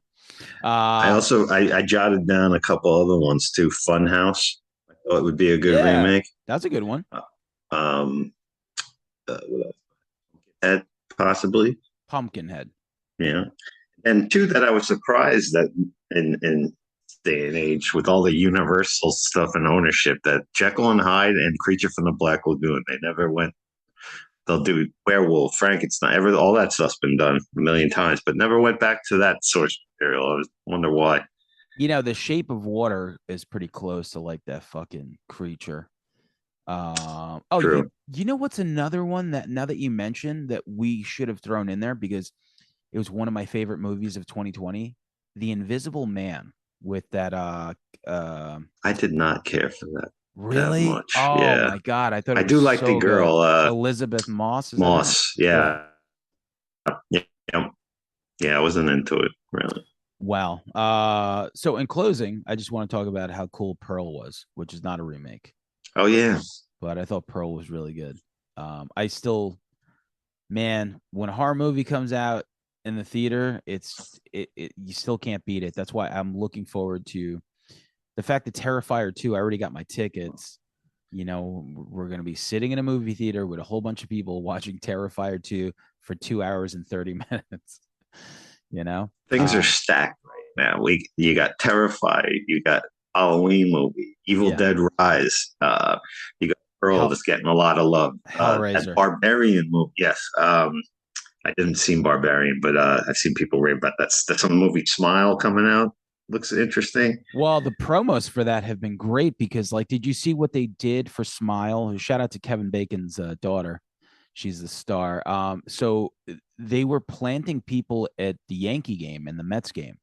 I Uh also I jotted down a couple other ones too. Funhouse. I thought it would be a good yeah, remake. that's a good one. Um, what else? Ed, possibly. Pumpkinhead. Yeah. And two that I was surprised that in day and age with all the Universal stuff and ownership that Jekyll and Hyde and Creature from the Black Lagoon, they never went. They'll do Werewolf, Frankenstein, all that stuff's been done a million times, but never went back to that source material. I wonder why. The Shape of Water is pretty close to like that fucking creature. Oh, True. you know what's another one that now that you mentioned that we should have thrown in there because it was one of my favorite movies of 2020, The Invisible Man with that I did not care for that really? much. Oh Yeah. my god, I thought I it was do like the so good. girl, Elizabeth Moss, is that her name? Moss. Yeah. Yeah. Yeah. Yeah. I wasn't into it really. Wow. So in closing, I just want to talk about how cool Pearl was, which is not a remake, Oh yeah. but I thought Pearl was really good. I still, man, when a horror movie comes out in the theater, you still can't beat it. That's why I'm looking forward to the fact that Terrifier 2, I already got my tickets. We're going to be sitting in a movie theater with a whole bunch of people watching Terrifier 2 for 2 hours and 30 minutes. you know, Things are uh, stacked right man. You got Terrified, you got Halloween movie, Evil Yeah. Dead Rise. You got Pearl Hell that's getting a lot of love. That Hellraiser. Barbarian movie, yes. I didn't see Barbarian, but I've seen people rave about that. That's on the movie Smile coming out. Looks interesting. Well, the promos for that have been great because, like, did you see what they did for Smile? Shout out to Kevin Bacon's daughter. She's the star. So they were planting people at the Yankee game and the Mets game,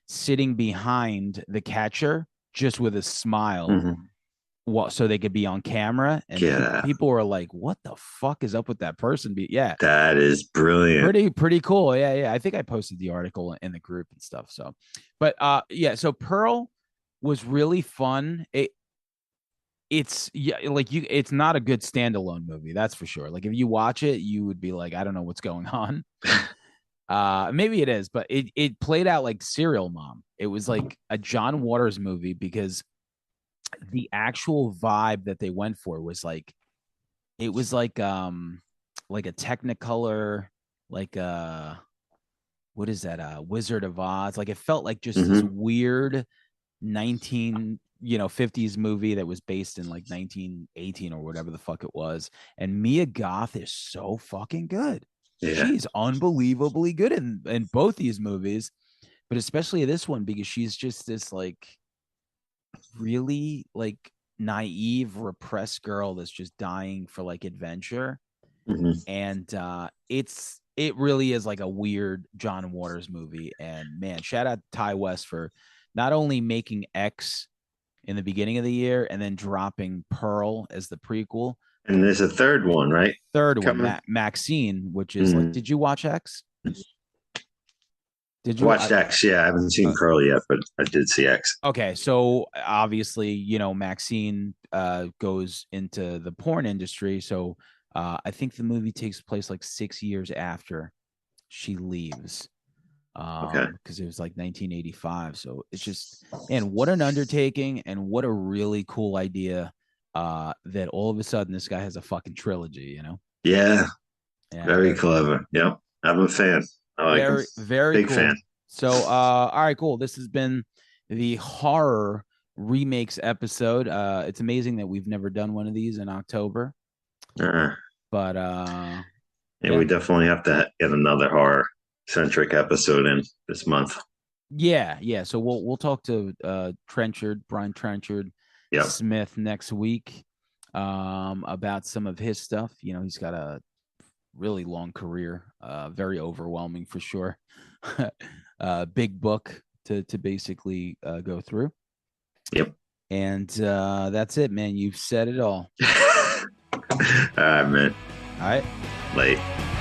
sitting behind the catcher just with a smile, Mm-hmm. so they could be on camera. And Yeah, people were like, "What the fuck is up with that person?" Yeah, that is brilliant. pretty cool. Yeah. I think I posted the article in the group and stuff. So, but yeah. So Pearl was really fun. It's yeah, like it's not a good standalone movie, that's for sure. Like if you watch it, you would be like, I don't know what's going on. Maybe it is, but it played out like Serial Mom. It was like a John Waters movie because the actual vibe that they went for was like it was like a Technicolor, like what is that? Wizard of Oz. Like it felt like just this Mm-hmm. weird 50s movie that was based in like 1918 or whatever the fuck it was. And Mia Goth is so fucking good. Yeah. She's unbelievably good in both these movies, but especially this one because she's just this like really like naive, repressed girl that's just dying for like adventure. Mm-hmm. And it really is like a weird John Waters movie. And man, shout out to Ty West for not only making X in the beginning of the year and then dropping Pearl as the prequel. And there's a third one, right? Third one, Coming. Maxine, which is like, Mm-hmm. did you watch X? Did I you? watched X. Yeah, I haven't seen Pearl yet, but I did see X. Okay, so obviously, Maxine goes into the porn industry. So I think the movie takes place like 6 years after she leaves. Okay. Because it was like 1985. So it's just, man, what an undertaking and what a really cool idea. That all of a sudden this guy has a fucking trilogy. Yeah, Yeah, very clever. Yep, I'm a fan. I like him. very Big cool. fan. So all right, cool. This has been the horror remakes episode. It's amazing that we've never done one of these in October, Uh, but yeah, yeah. we definitely have to get another horror centric episode in this month. Yeah. So we'll talk to Brian Trenchard Yep. Smith next week about some of his stuff. He's got a really long career, very overwhelming for sure. Big book to basically go through. Yep. And that's it, man. You've said it all. All right, man. All right. Late.